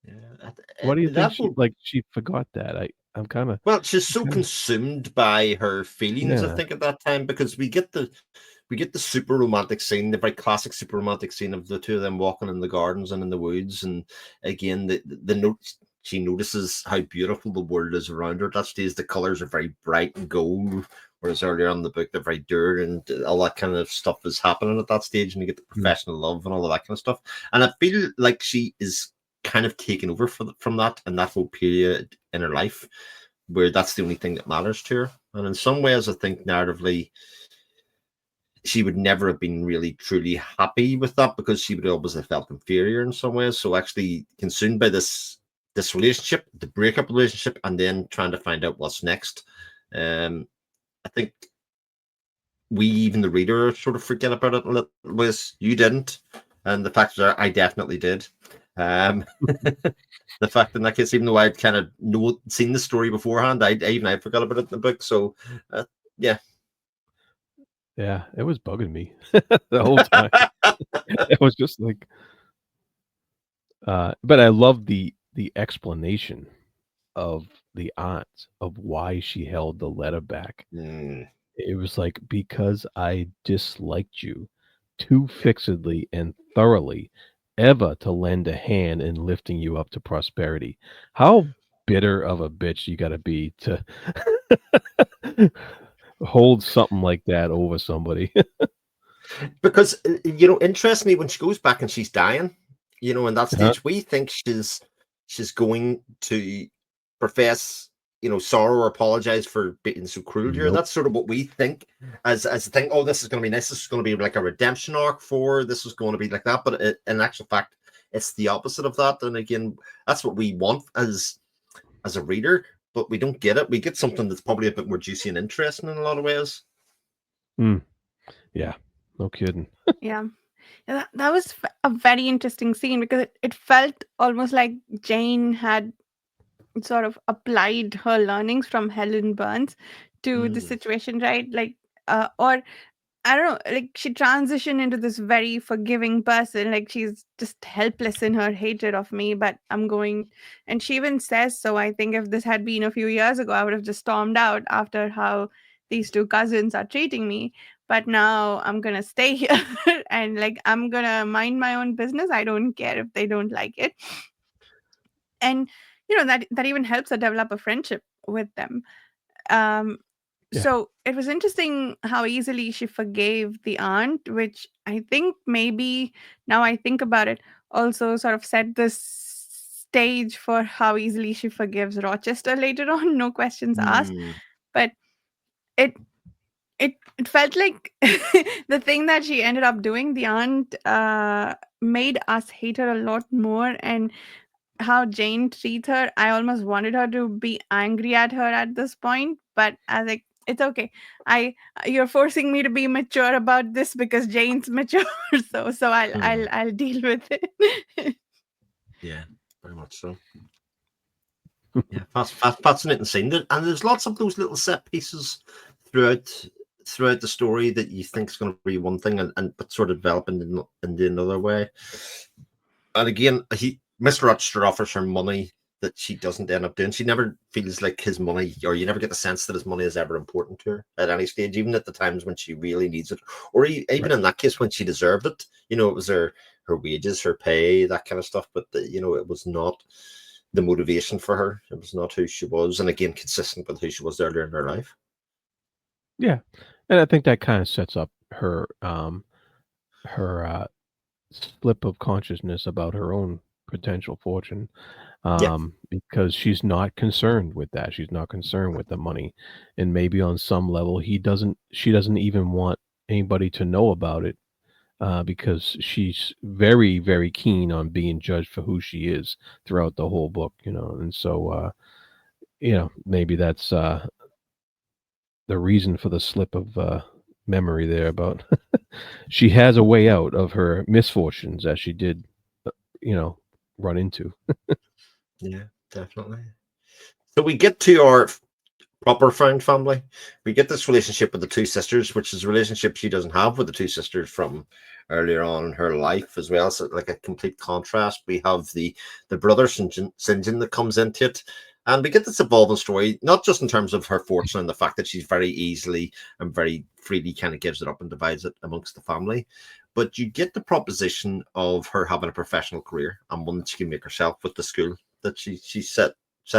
yeah. Why do you think That will. she forgot that? I'm kinda Well, she's so kinda consumed by her feelings, I yeah. think, at that time, because we get the super romantic scene, the very classic super romantic scene of the two of them walking in the gardens and in the woods, and again, the note she notices how beautiful the world is around her. At that stage, the colors are very bright and gold, whereas earlier on in the book they're very dirt, and all that kind of stuff is happening at that stage, and you get the Mm, professional love and all of that kind of stuff. And I feel like she is kind of taken over from that and that whole period in her life where that's the only thing that matters to her. And in some ways, I think narratively, she would never have been really truly happy with that because she would always have felt inferior in some ways. So actually consumed by this relationship, the breakup relationship, and then trying to find out what's next. I think we, even the reader, sort of forget about it a little ways. You didn't, and the fact that I definitely did. Um, the fact in that case, even though I'd kind of seen the story beforehand, I forgot about it in the book. So, yeah. yeah, it was bugging me the whole time. It was just like, but I love the explanation of the aunt of why she held the letter back. Mm, It was like, "Because I disliked you too yeah. fixedly and thoroughly ever to lend a hand in lifting you up to prosperity." How bitter of a bitch you gotta be to hold something like that over somebody. Because interestingly, when she goes back and she's dying, in that Uh-huh. stage, we think she's going to profess, sorrow or apologize for being so cruel to her. Nope. That's sort of what we think as the thing. Oh, this is going to be nice. This is going to be like a redemption arc for her. This is going to be like that. But in actual fact, it's the opposite of that. And again, that's what we want as a reader, but we don't get it. We get something that's probably a bit more juicy and interesting in a lot of ways. Mm, yeah, no kidding. yeah. Yeah, that was a very interesting scene because it felt almost like Jane had sort of applied her learnings from Helen Burns to the Mm, situation, right? Like, or I don't know, like she transitioned into this very forgiving person. Like she's just helpless in her hatred of me, but I'm going, and she even says so. I think if this had been a few years ago, I would have just stormed out after how these two cousins are treating me. But now I'm gonna stay here and like I'm gonna mind my own business. I don't care if they don't like it. And that even helps her develop a friendship with them. um Yeah. so it was interesting how easily she forgave the aunt, which I think maybe, now I think about it, also sort of set the stage for how easily she forgives Rochester later on, no questions asked. mm, But it it felt like the thing that she ended up doing, the aunt, made us hate her a lot more. And how Jane treats her, I almost wanted her to be angry at her at this point, but I was like, it's okay. I You're forcing me to be mature about this because Jane's mature, so I'll deal with it. Yeah, very much so. Yeah, fascinating scene. And there's lots of those little set pieces throughout the story that you think is going to be one thing, and but sort of developing in another way. And again, Mr. Rochester offers her money that she doesn't end up doing. She never feels like his money, or you never get the sense that his money is ever important to her at any stage, even at the times when she really needs it, or even in that case when she deserved it. You know, it was her wages, her pay, that kind of stuff. But you know, it was not the motivation for her. It was not who she was, and again, consistent with who she was earlier in her life. Yeah, and I think that kind of sets up her slip of consciousness about her own potential fortune, Yeah, because she's not concerned with that. She's not concerned with the money, and maybe on some level she doesn't even want anybody to know about it, because she's very, very keen on being judged for who she is throughout the whole book, and so, maybe that's, the reason for the slip of, memory there about she has a way out of her misfortunes that she did, uh, you know, run into. yeah, definitely. So we get to our proper found family. We get this relationship with the two sisters, which is a relationship she doesn't have with the two sisters from earlier on in her life as well. So like a complete contrast. We have the brother Sinjin that comes into it. And we get this evolving story, not just in terms of her fortune and the fact that she's very easily and very freely kind of gives it up and divides it amongst the family, but you get the proposition of her having a professional career and one that she can make herself with the school that she set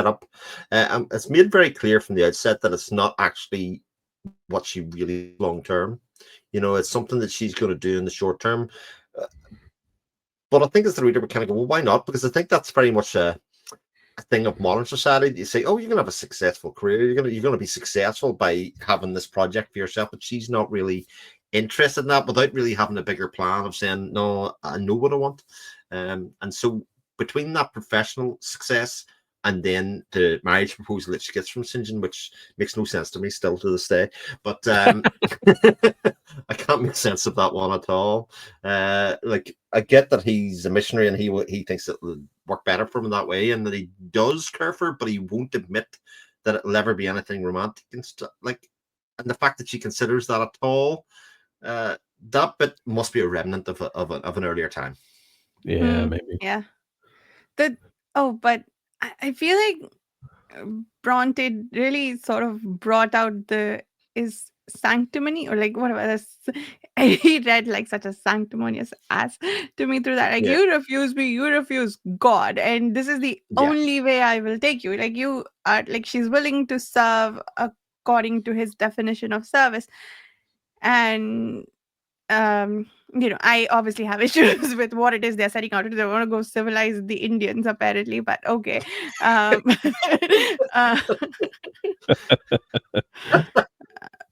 up. It's made very clear from the outset that it's not actually what she really long term. You know, it's something that she's going to do in the short term. Uh, but I think as the reader would kind of go, well, why not? Because I think that's very much a thing of modern society. You say, oh, you're going to have a successful career. You're going to be successful by having this project for yourself. But she's not really interested in that without really having a bigger plan of saying, no, I know what I want. And so between that professional success and then the marriage proposal that she gets from St. John, which makes no sense to me still to this day, but I can't make sense of that one at all. Like I get that he's a missionary and he thinks it will work better for him that way, and that he does care for her, but he won't admit that it'll ever be anything romantic and stuff. Like, and the fact that she considers that at all, that bit must be a remnant of an earlier time. Yeah, maybe. Yeah. The but I feel like Bronte really sort of brought out the is sanctimony or like whatever this he read like such a sanctimonious ass to me through that. Like Yeah, you refuse God, and this is the yeah, only way I will take you. Like you are like she's willing to serve according to his definition of service. And I obviously have issues with what it is they're setting out to do. They want to go civilize the Indians, apparently, but okay. Um, uh,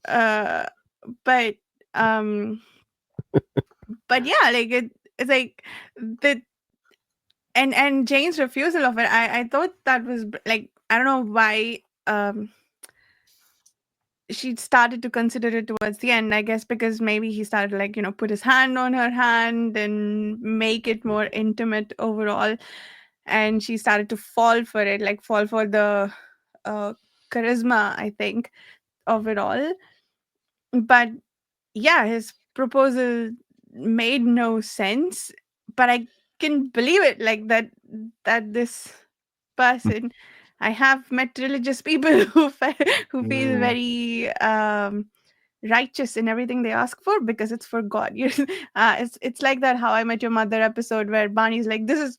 uh, but um, but yeah, like it's like the and Jane's refusal of it. I thought that was like I don't know why. She started to consider it towards the end, I guess, because maybe he started like put his hand on her hand and make it more intimate overall, and she started to fall for it, like fall for the uh, charisma, I think, of it all. But yeah, his proposal made no sense, but I can believe it, like that this person. I have met religious people who feel mm, very righteous in everything they ask for because it's for God. It's like that How I Met Your Mother episode where Barney's like, this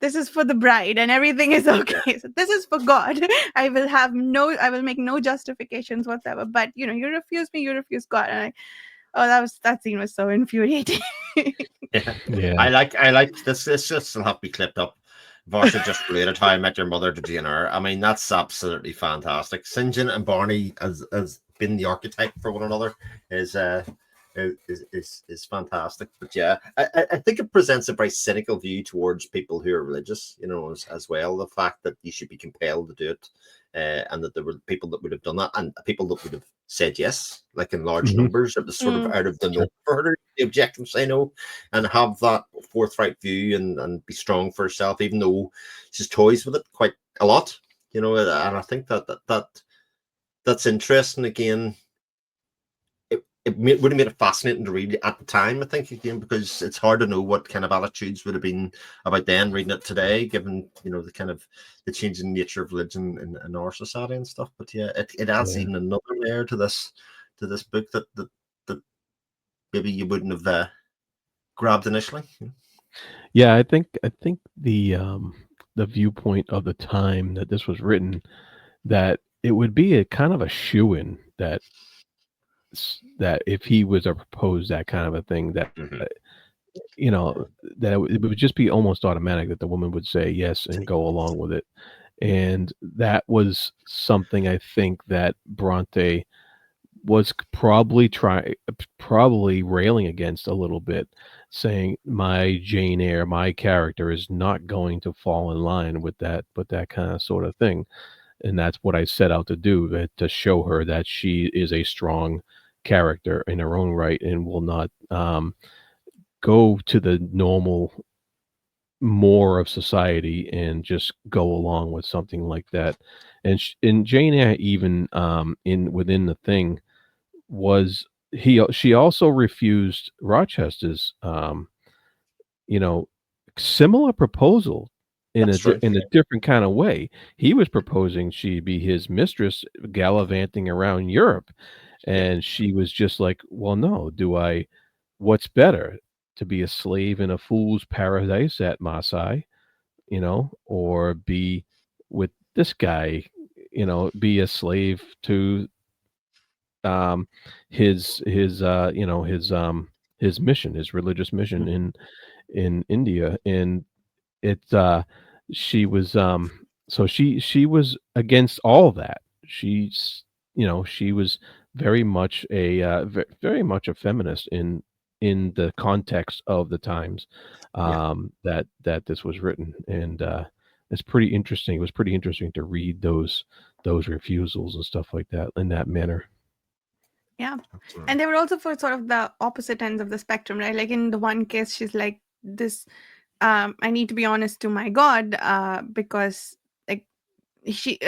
is for the bride and everything is yeah, okay. So this is for God. I will make no justifications whatsoever. But you refuse me, you refuse God, and that scene was so infuriating. yeah. Yeah. I like this. This just will have to be clipped up. Varsha just related how I met your mother to Jane Eyre. I mean, that's absolutely fantastic. St. John and Barney as been the archetype for one another is is fantastic. But yeah, I think it presents a very cynical view towards people who are religious, you know, as well. The fact that you should be compelled to do it, and that there were people that would have done that, and people that would have said yes, like in large Mhm. numbers. It was sort of Mm. out of the Sure. norm for her to object and say no, and have that forthright view, and be strong for herself, even though she's toys with it quite a lot, you know. And I think that's interesting. Again, would have made it fascinating to read at the time, I think, again, because it's hard to know what kind of attitudes would have been about then reading it today, given, you know, the kind of the changing nature of religion in our society and stuff. But yeah, it adds Yeah. even another layer to this book that maybe you wouldn't have grabbed initially. Yeah, I think the viewpoint of the time that this was written, that it would be a kind of a shoo-in that that if he was to propose that kind of a thing, that Mm-hmm. you know, that it would just be almost automatic that the woman would say yes and go along with it. And that was something I think that Bronte was probably railing against a little bit, saying, "My Jane Eyre, my character is not going to fall in line with that kinda sorta thing." And that's what I set out to do, to show her that she is a strong character in her own right and will not, go to the normal more of society and just go along with something like that. And Jane Eyre even, in within the thing was she also refused Rochester's, you know, similar proposal That's true. in a different kinda way. He was proposing she be his mistress gallivanting around Europe, Yeah. and she was just like, "Well, no, do I what's better? To be a slave in a fool's paradise at Marseille, or be with this guy, be a slave to, um, his mission, his religious mission Mhm. in India." And it, she was, so she was against all that. She was very much very much a feminist in the context of the times, Yeah. that this was written. And, it's pretty interesting. It was pretty interesting to read those refusals and stuff like that in that manner. Yeah. Absolutely. And they were also for sort of the opposite ends of the spectrum, right? Like in the one case, she's like, this, I need to be honest to my God, because like she,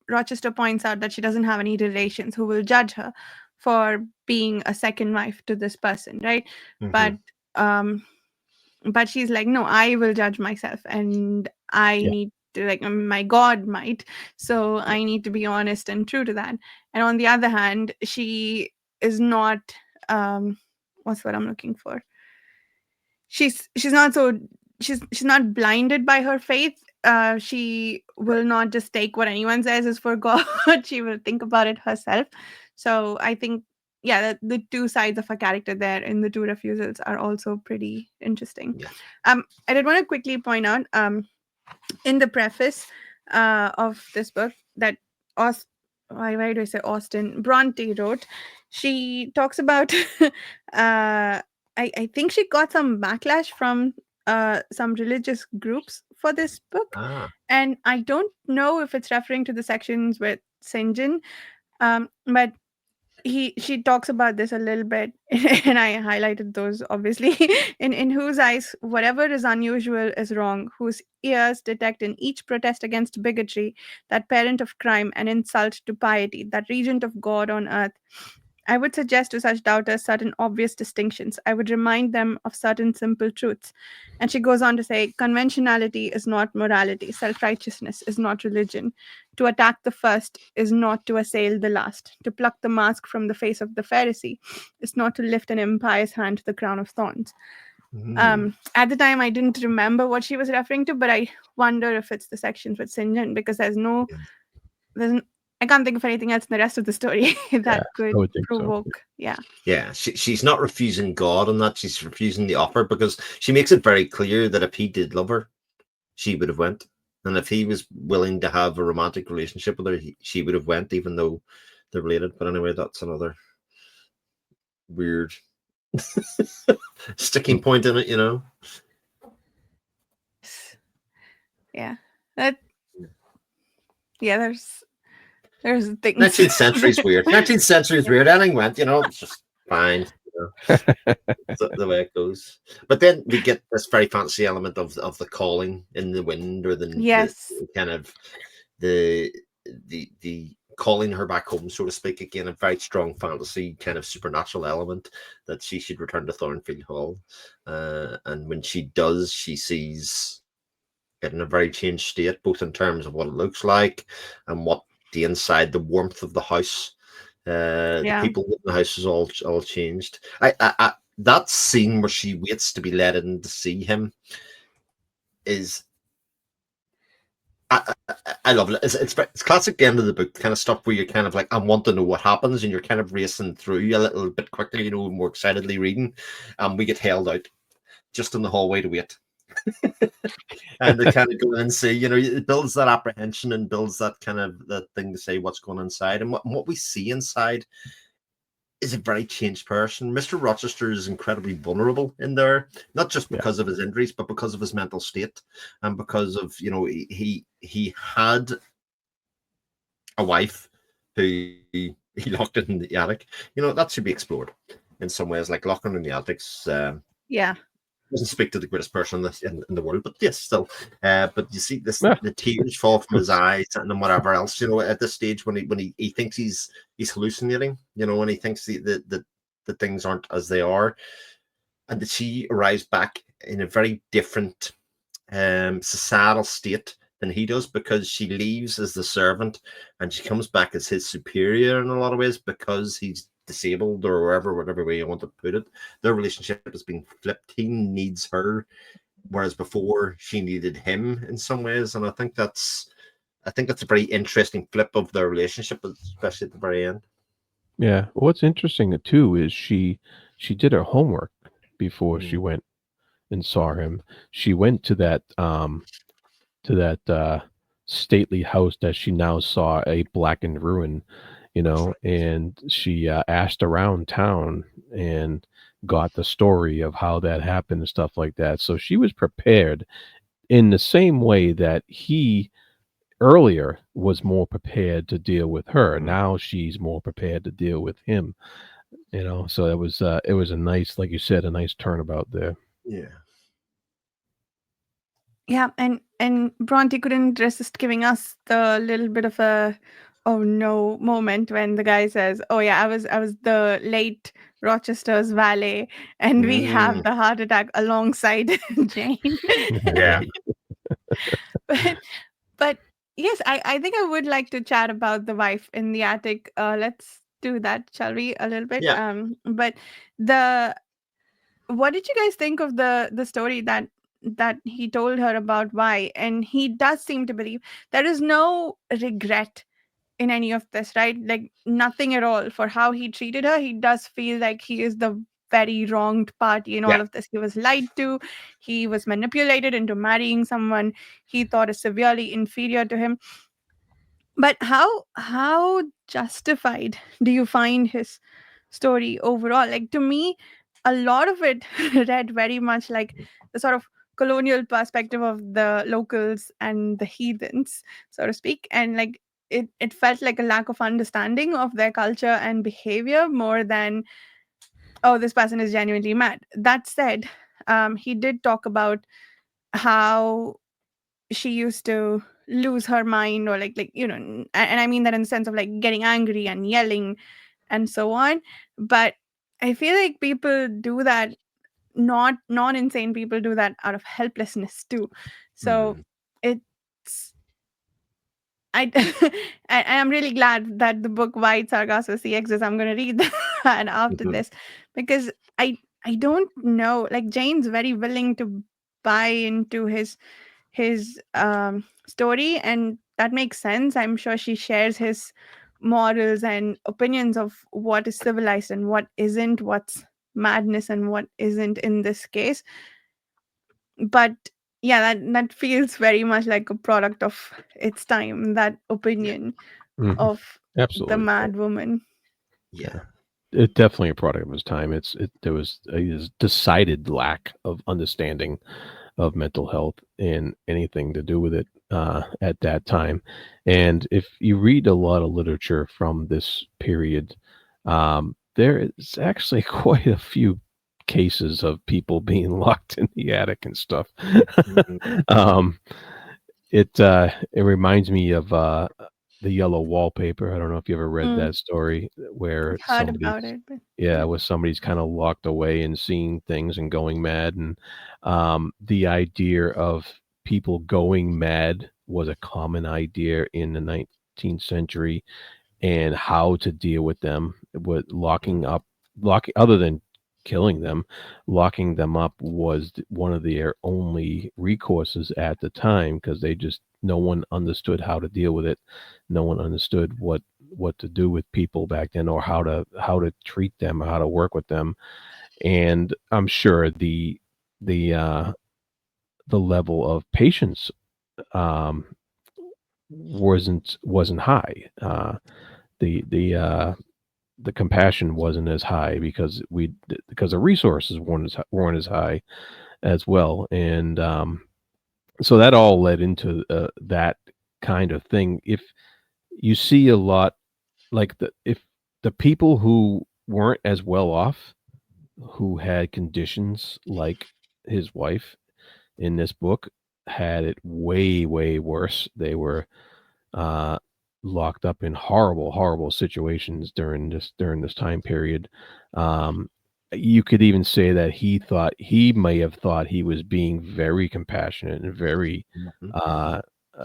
Rochester points out that she doesn't have any relations who will judge her for being a second wife to this person, right? Mm-hmm. But, um, but she's like, no, I will judge myself, and I Yeah. need to, like, my God might, so Yeah. I need to be honest and true to that. And on the other hand, she is not, what's what I'm looking for, she's not so, she's not blinded by her faith. She will not just take what anyone says is for God. She will think about it herself. So I think, yeah, the two sides of her character there in the two refusals are also pretty interesting. Yeah. I did want to quickly point out, in the preface of this book, that why do I say Austin Bronte wrote, she talks about I think she got some backlash from some religious groups for this book, Ah. and I don't know if it's referring to the sections with Sinjin, but she talks about this a little bit, and I highlighted those obviously. In whose eyes whatever is unusual is wrong, whose ears detect in each protest against bigotry, that parent of crime and insult to piety, that regent of God on earth. I would suggest to such doubters certain obvious distinctions. I would remind them of certain simple truths. And she goes on to say, conventionality is not morality, self righteousness is not religion. To attack the first is not to assail the last. To pluck the mask from the face of the Pharisee is not to lift an impious hand to the crown of thorns. Mm. At the time, I didn't remember what she was referring to, but I wonder if it's the sections with Sinjan, because Yeah. I can't think of anything else in the rest of the story Yeah, that I could would think so. provoke. Yeah. Yeah, she's not refusing God on that. She's refusing the offer, because she makes it very clear that if he did love her, she would have went, and if he was willing to have a romantic relationship with her, she would have went, even though they're related. But anyway, that's another weird sticking point in it, you know. Yeah, that yeah. There's things. 19th century's weird. 19th century's weird. Anything went, you know, it's just fine. You know, the way it goes. But then we get this very fancy element of the calling in the wind, or the Yes. kind of the the calling her back home, so to speak. Again, a very strong fantasy kind of supernatural element, that she should return to Thornfield Hall, and when she does, she sees it in a very changed state, both in terms of what it looks like and what the inside, the warmth of the house, the Yeah. people in the house is all changed. That scene where she waits to be let in to see him is, I love it. It's classic end of the book kind of stuff, where you're kind of like, I want to know what happens, and you're kind of racing through a little bit quicker, you know, more excitedly reading. We get held out just in the hallway to wait. And they kind of go in and see, you know, it builds that apprehension and builds that kind of that thing to say what's going on inside. And what we see inside is a very changed person. Mr. Rochester is incredibly vulnerable in there, not just because of his injuries, but because of his mental state, and because of, you know, he had a wife who he locked in the attic. You know, that should be explored in some ways, like locking in the attics. Yeah. Doesn't speak to the greatest person in the world, but yes, still. But you see this, Yeah. the tears fall from his eyes, and then whatever else, you know, at this stage when he thinks he's hallucinating, you know, when he thinks the things aren't as they are, and that she arrives back in a very different societal state than he does, because she leaves as the servant and she comes back as his superior in a lot of ways, because he's disabled, or whatever way you want to put it. Their relationship has been flipped. He needs her, whereas before she needed him in some ways. And I think that's a very interesting flip of their relationship, especially at the very end. Yeah. What's interesting too is she did her homework before she went and saw him. She went to that stately house that she now saw a blackened ruin, you know, and she asked around town and got the story of how that happened and stuff like that. So she was prepared in the same way that he earlier was more prepared to deal with her. Now she's more prepared to deal with him, you know. So it was a nice, like you said, a nice turnabout there. Yeah. Yeah, and Bronte couldn't resist giving us the little bit of a oh no moment when the guy says, "Oh yeah, I was the late Rochester's valet, and we have the heart attack alongside Jane." Yeah. but but yes, I think I would like to chat about the wife in the attic. Let's do that, shall we? A little bit. Yeah. But the what did you guys think of the story that he told her about why? And he does seem to believe there is no regret in any of this, right? Like nothing at all for how he treated her. He does feel like he is the very wronged party in all Yeah. of this. He was lied to, he was manipulated into marrying someone he thought is severely inferior to him. But how justified do you find his story overall? Like to me, a lot of it read very much like the sort of colonial perspective of the locals and the heathens, so to speak. And like it felt like a lack of understanding of their culture and behavior more than, oh, this person is genuinely mad. That said, he did talk about how she used to lose her mind, or like and I mean that in the sense of like getting angry and yelling and so on. But I feel like people do that, not non-insane people do that out of helplessness too. So it's I I am really glad that the book White Sargasso exists. I'm going to read that after this, because I don't know, like Jane's very willing to buy into his story, and that makes sense. I'm sure she shares his morals and opinions of what is civilized and what isn't, what's madness and what isn't in this case. But yeah, that feels very much like a product of its time, that opinion Mhm. of the Absolutely. mad woman. Yeah. It definitely a product of his time. There was a decided lack of understanding of mental health and anything to do with it at that time. And if you read a lot of literature from this period, there is actually quite a few cases of people being locked in the attic and stuff. Mhm. um, it reminds me of the Yellow Wallpaper. I don't know if you ever read Mm, that story where heard about it, but yeah, yeah. where somebody's kind of locked away and seeing things and going mad, and the idea of people going mad was a common idea in the 19th century, and how to deal with them with locking other than killing them, locking them up was one of their only recourses at the time, because they just no one understood how to deal with it. No one understood what to do with people back then, or how to treat them, or how to work with them. And I'm sure the uh the level of patience um wasn't high. The compassion wasn't as high, because the resources weren't as high as well. And so that all led into that kind of thing. If you see a lot, like, if the people who weren't as well off, who had conditions like his wife in this book, had it way, way worse. They were uh, locked up in horrible, horrible situations during this time period. Um, you could even say that he may have thought he was being very compassionate and Mhm. uh,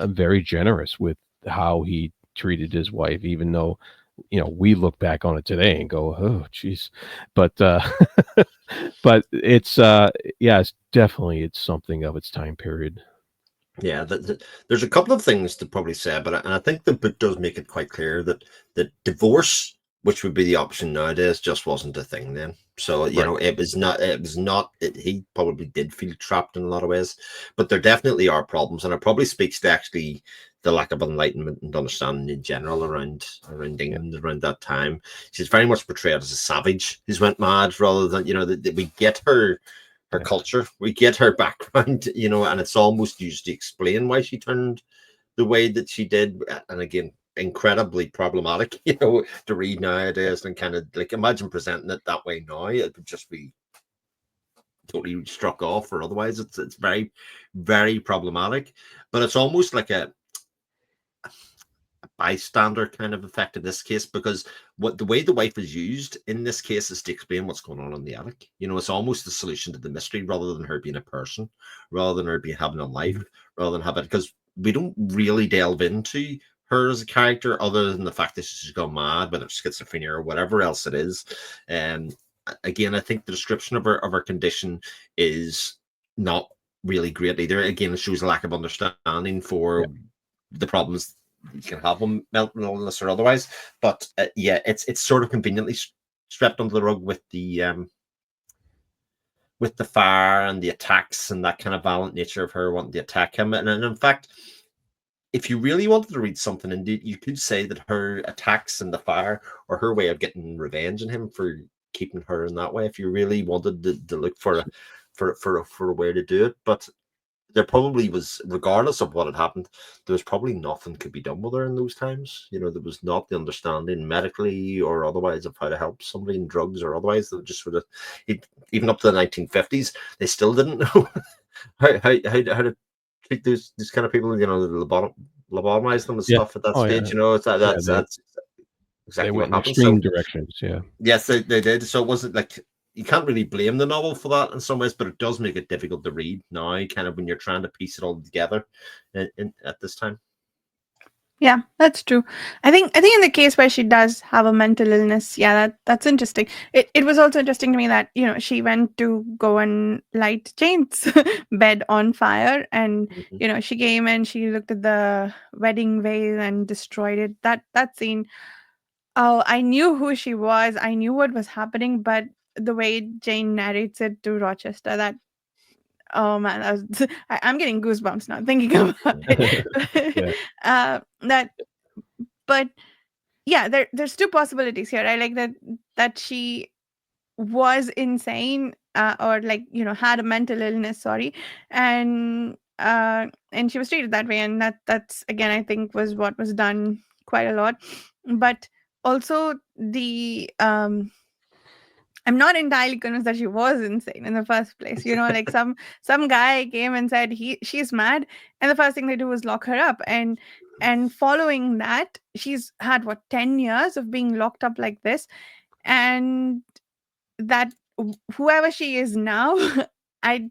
very generous with how he treated his wife, even though we look back on it today and go, "Oh, jeez," but but yeah, it's something of its time period. Yeah, there's a couple of things to probably say, and I think the book does make it quite clear that divorce, which would be the option nowadays, just wasn't a thing then. So Right. it was not. It was not. He probably did feel trapped in a lot of ways, but there definitely are problems, and it probably speaks to actually the lack of enlightenment and understanding in general around Yeah. England around that time. She's very much portrayed as a savage who's went mad, rather than that we get her Yeah. culture, we get her background, and it's almost used to explain why she turned the way that she did. And again, incredibly problematic, to read nowadays, and kind of like imagine presenting it that way now, it would just be totally struck off, or otherwise it's very, very problematic. But it's almost like a bystander kind of effect in this case, because what the way the wife is used in this case is to explain what's going on in the attic. It's almost the solution to the mystery, rather than her being a person, rather than her being having a life, Mhm. rather than having, because we don't really delve into her as a character, other than the fact that she's gone mad, whether it's schizophrenia or whatever else it is. And again, I think the description of her condition is not really great either. Again, it shows a lack of understanding Yeah. for the problems you can have with mental illness or otherwise. But yeah, it's sort of conveniently swept under the rug with the fire and the attacks and that kind of violent nature of her wanting to attack him. And in fact, if you really wanted to read something into it, you could say that her attacks and the fire are her way of getting revenge on him for keeping her in that way. If you really wanted to look for a way to do it, but there probably was, regardless of what had happened, there was probably nothing could be done with her in those times. There was not the understanding medically or otherwise of how to help somebody in drugs or otherwise. They just sort of, even up to the 1950s, they still didn't know how to treat these kind of people. Lobotomize them and Yeah. stuff at that Oh, stage. yeah. It's Yeah, that's they exactly went what in happened. extreme So directions, yeah. yes, they did. So it wasn't like, you can't really blame the novel for that in some ways, but it does make it difficult to read now, kind of when you're trying to piece it all together at this time. Yeah, that's true. I think in the case where she does have a mental illness, yeah, that's interesting. It was also interesting to me that, she went to go and light Jane's bed on fire, and Mhm. she came and she looked at the wedding veil and destroyed it. That scene. Oh, I knew who she was. I knew what was happening, but the way Jane narrates it to Rochester, that, oh man, I'm getting goosebumps now thinking about it. Yeah. That, but yeah, there's two possibilities here. I like that she was insane, or like, had a mental illness, sorry, and she was treated that way, and that's again, I think, was what was done quite a lot. But also I'm not entirely convinced that she was insane in the first place. Like some guy came and said she's mad, and the first thing they do is lock her up, and following that, she's had what, 10 years of being locked up like this, and that whoever she is now, I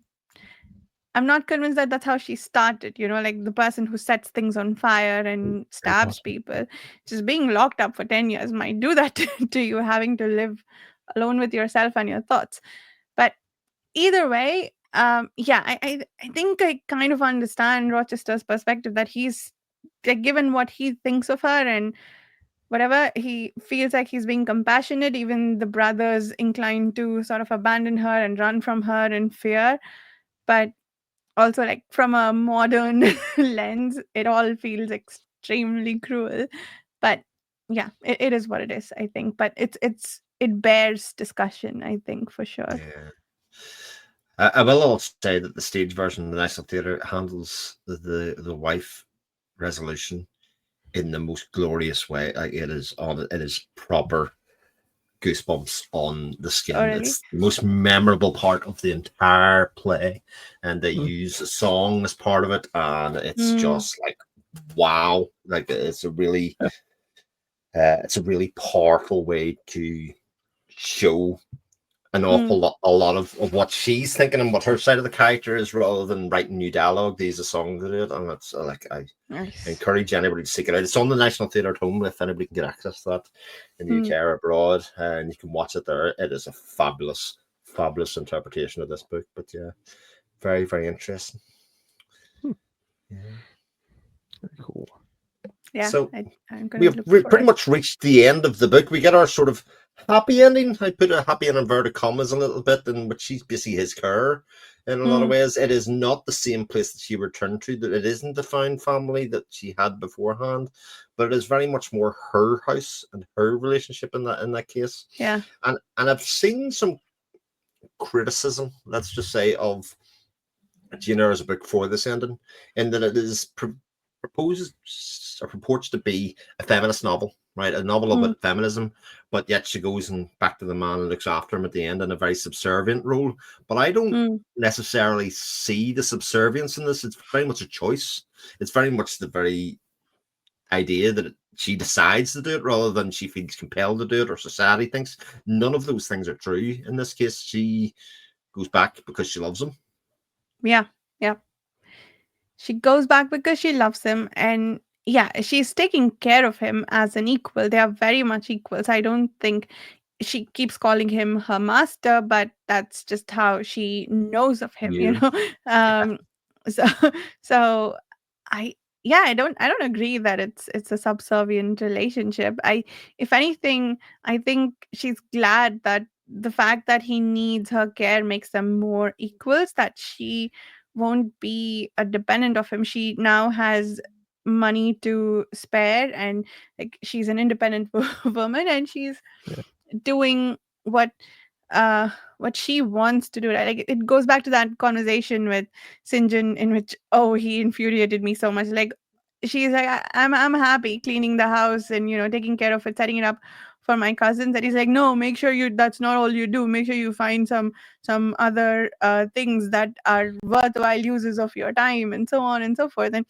I'm not convinced that that's how she started. Like the person who sets things on fire and Very stabs possible. people, just being locked up for 10 years might do that to you, having to live alone with yourself and your thoughts. But either way, yeah, I think I kind of understand Rochester's perspective, that he's like, given what he thinks of her and whatever, he feels like he's being compassionate. Even the brothers inclined to sort of abandon her and run from her in fear. But also, like, from a modern lens, it all feels extremely cruel. But yeah, it is what it is, I think. But it bears discussion, I think, for sure. Yeah. I will also say that the stage version of the National Theatre handles the wife resolution in the most glorious way. Like, it is proper goosebumps on the Oh, skin. really? It's the most memorable part of the entire play, and they Hmm. use a song as part of it, and it's Mm, just like wow. Like, it's a really powerful way to show an mm, a lot of what she's thinking and what her side of the character is, rather than writing new dialogue. These are songs to do it, and it's like, I nice. encourage anybody to seek it out. It's on the National Theatre at home if anybody can get access to that in the UK Mm, or abroad, and you can watch it there. It is a fabulous, fabulous interpretation of this book. But yeah, very, very interesting. Hmm. Yeah. Very cool. yeah, So I'm gonna look we've for pretty it. much reached the end of the book. We get our sort of happy ending. I put a happy in inverted commas a little bit, in which she's basically his carer in a lot of Mm, ways. It is not the same place that she returned to. That it isn't the found family that she had beforehand, but it is very much more her house and her relationship in that case. yeah. And I've seen some criticism, let's just say, of Jane Eyre as a book for this ending, in that it is proposes or purports to be a feminist novel, right? A novel Mm, about feminism, but yet she goes and back to the man and looks after him at the end in a very subservient role. But I don't mm, necessarily see the subservience in this. It's very much a choice. It's very much the very idea that she decides to do it rather than she feels compelled to do it or society thinks. None of those things are true in this case. She goes back because she loves him. yeah. Yeah. She goes back because she loves him, and yeah, she's taking care of him as an equal. They are very much equals. I don't think she keeps calling him her master, but that's just how she knows of him, Yeah. Um, so so I yeah, I don't agree that it's a subservient relationship. If anything, I think she's glad that the fact that he needs her care makes them more equals, that she won't be a dependent of him. She now has money to spare, and like, she's an independent woman, and she's Yeah. doing uh what she wants to do, right? Like, it goes back to that conversation with Sinjin, in which, oh, he infuriated me so much. Like, she's like, I'm happy cleaning the house and taking care of it, setting it up for my cousins. And he's like, no, make sure you that's not all you do. Make sure you find some other things that are worthwhile uses of your time, and so on and so forth. And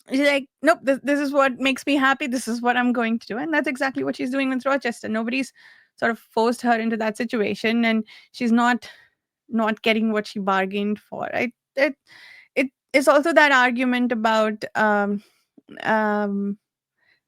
she's like, nope, this is what makes me happy. This is what I'm going to do. And that's exactly what she's doing with Rochester. Nobody's sort of forced her into that situation, and she's not getting what she bargained for. Right? It is also that argument about um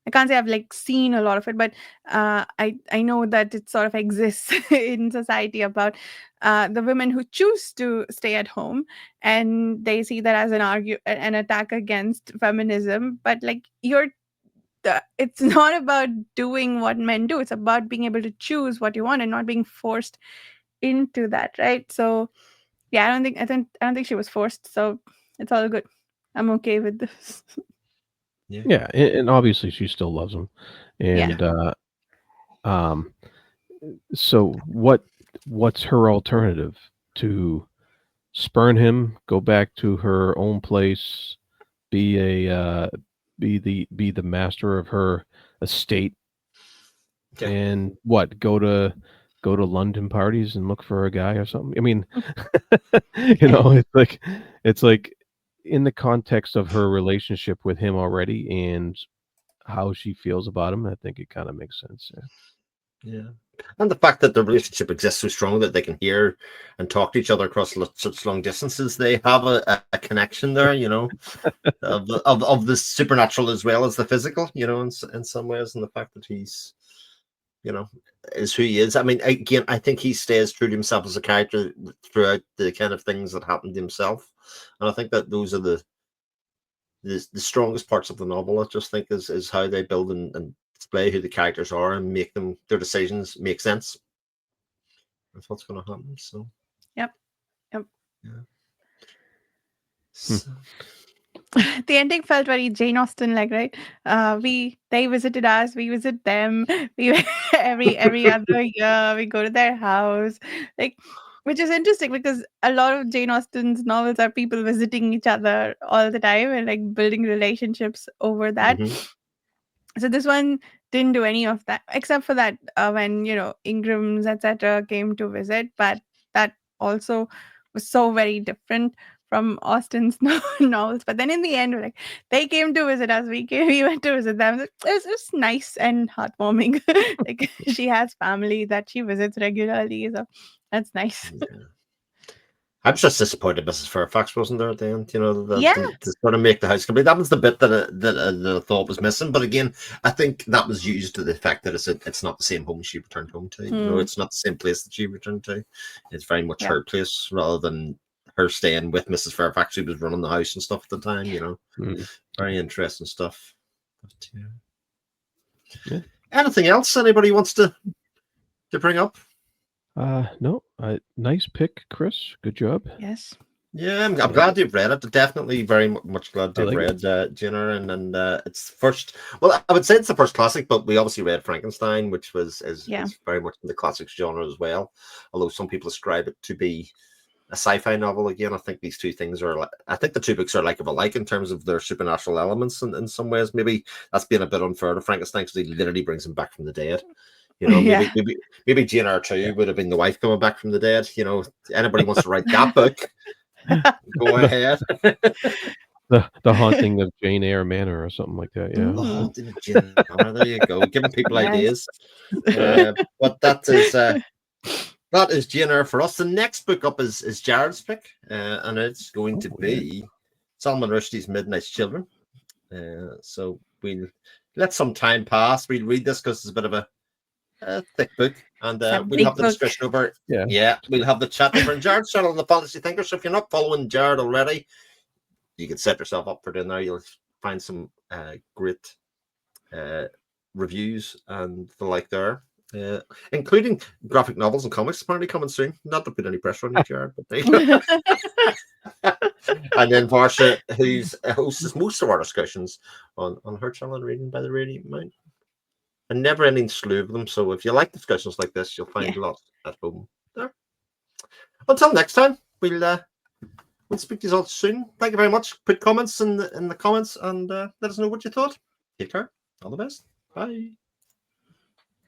I can't say I've like seen a lot of it, but I know that it sort of exists in society about the women who choose to stay at home, and they see that as an attack against feminism. But like, it's not about doing what men do. It's about being able to choose what you want and not being forced into that, right? So yeah, I don't think she was forced. So it's all good. I'm okay with this. Yeah. Yeah, and obviously she still loves him, And um, so what's her alternative? To spurn him, go back to her own place, be a be the master of her estate, Yeah. and go to London parties and look for a guy or something. I mean, it's like in the context of her relationship with him already and how she feels about him, I think it kind of makes sense. Yeah. And the fact that the relationship exists so strong that they can hear and talk to each other across such long distances, they have a connection there, of the supernatural as well as the physical, in some ways, and the fact that he's, is who he is. I mean, again, I think he stays true to himself as a character throughout the kind of things that happened to himself, and I think that those are the strongest parts of the novel. I just think is how they build and display who the characters are and make their decisions make sense. That's what's going to happen. So, Yep. yeah. Hmm. So, The ending felt very Jane Austen like, right? They visited us, we visit them. We every other year we go to their house, like, which is interesting because a lot of Jane Austen's novels are people visiting each other all the time and like building relationships over that. mhm. So this one didn't do any of that except for that when Ingrams etc. came to visit, but that also was so very different from Austen's novels. But then in the end, we're like, they came to visit us, we went to visit them. It was nice and heartwarming. Like she has family that she visits regularly, so that's nice. Yeah. I was just disappointed Mrs. Fairfax wasn't there at the end. Yeah. To sort of make the house complete. That was the bit that I thought was missing. But again, I think that was used to the fact that it's not the same home she returned home to. It's not the same place that she returned to. It's very much her place rather than her staying with Mrs. Fairfax, who was running the house and stuff at the time. Very interesting stuff. But, Yeah. Anything else anybody wants to bring up? No, nice pick, Chris. Good job. Yes. Yeah, I'm glad you've read it. Definitely very much glad to have like read Jane Eyre, and it's first. Well, I would say it's the first classic, but we obviously read Frankenstein, which is very much in the classics genre as well. Although some people ascribe it to be a sci-fi novel. Again, I think these two things are. I think the two books are alike in terms of their supernatural elements, and in some ways, maybe that's being a bit unfair to Frankenstein because he literally brings him back from the dead. Maybe Jane Eyre 2 would have been the wife coming back from the dead. Anybody wants to write that book. Go ahead. The Haunting of Jane Eyre Manor or something like that. Yeah. The Haunting of Jane Eyre. There you go. Giving people Yes. ideas. But that is Jane Eyre for us. The next book up is Jared's pick, and it's going to be Salman Rushdie's Midnight's Children. So we'll let some time pass. We'll read this because it's a bit of a thick book, and we'll have the discussion over. Yeah, we'll have the chat over in Jared's channel on the Fantasy Thinker. So if you're not following Jared already, you can set yourself up for doing there. You'll find some great reviews and the like there, including graphic novels and comics apparently coming soon. Not to put any pressure on you, Jared, but there you go. And then Varsha, who's hosts most of our discussions on her channel, Reading by the Radiant Mind. A never-ending slew of them. So if you like discussions like this, you'll find lots at home there. Until next time, we'll speak to you all soon. Thank you very much. Put comments in the comments and let us know what you thought. Take care. All the best. Bye.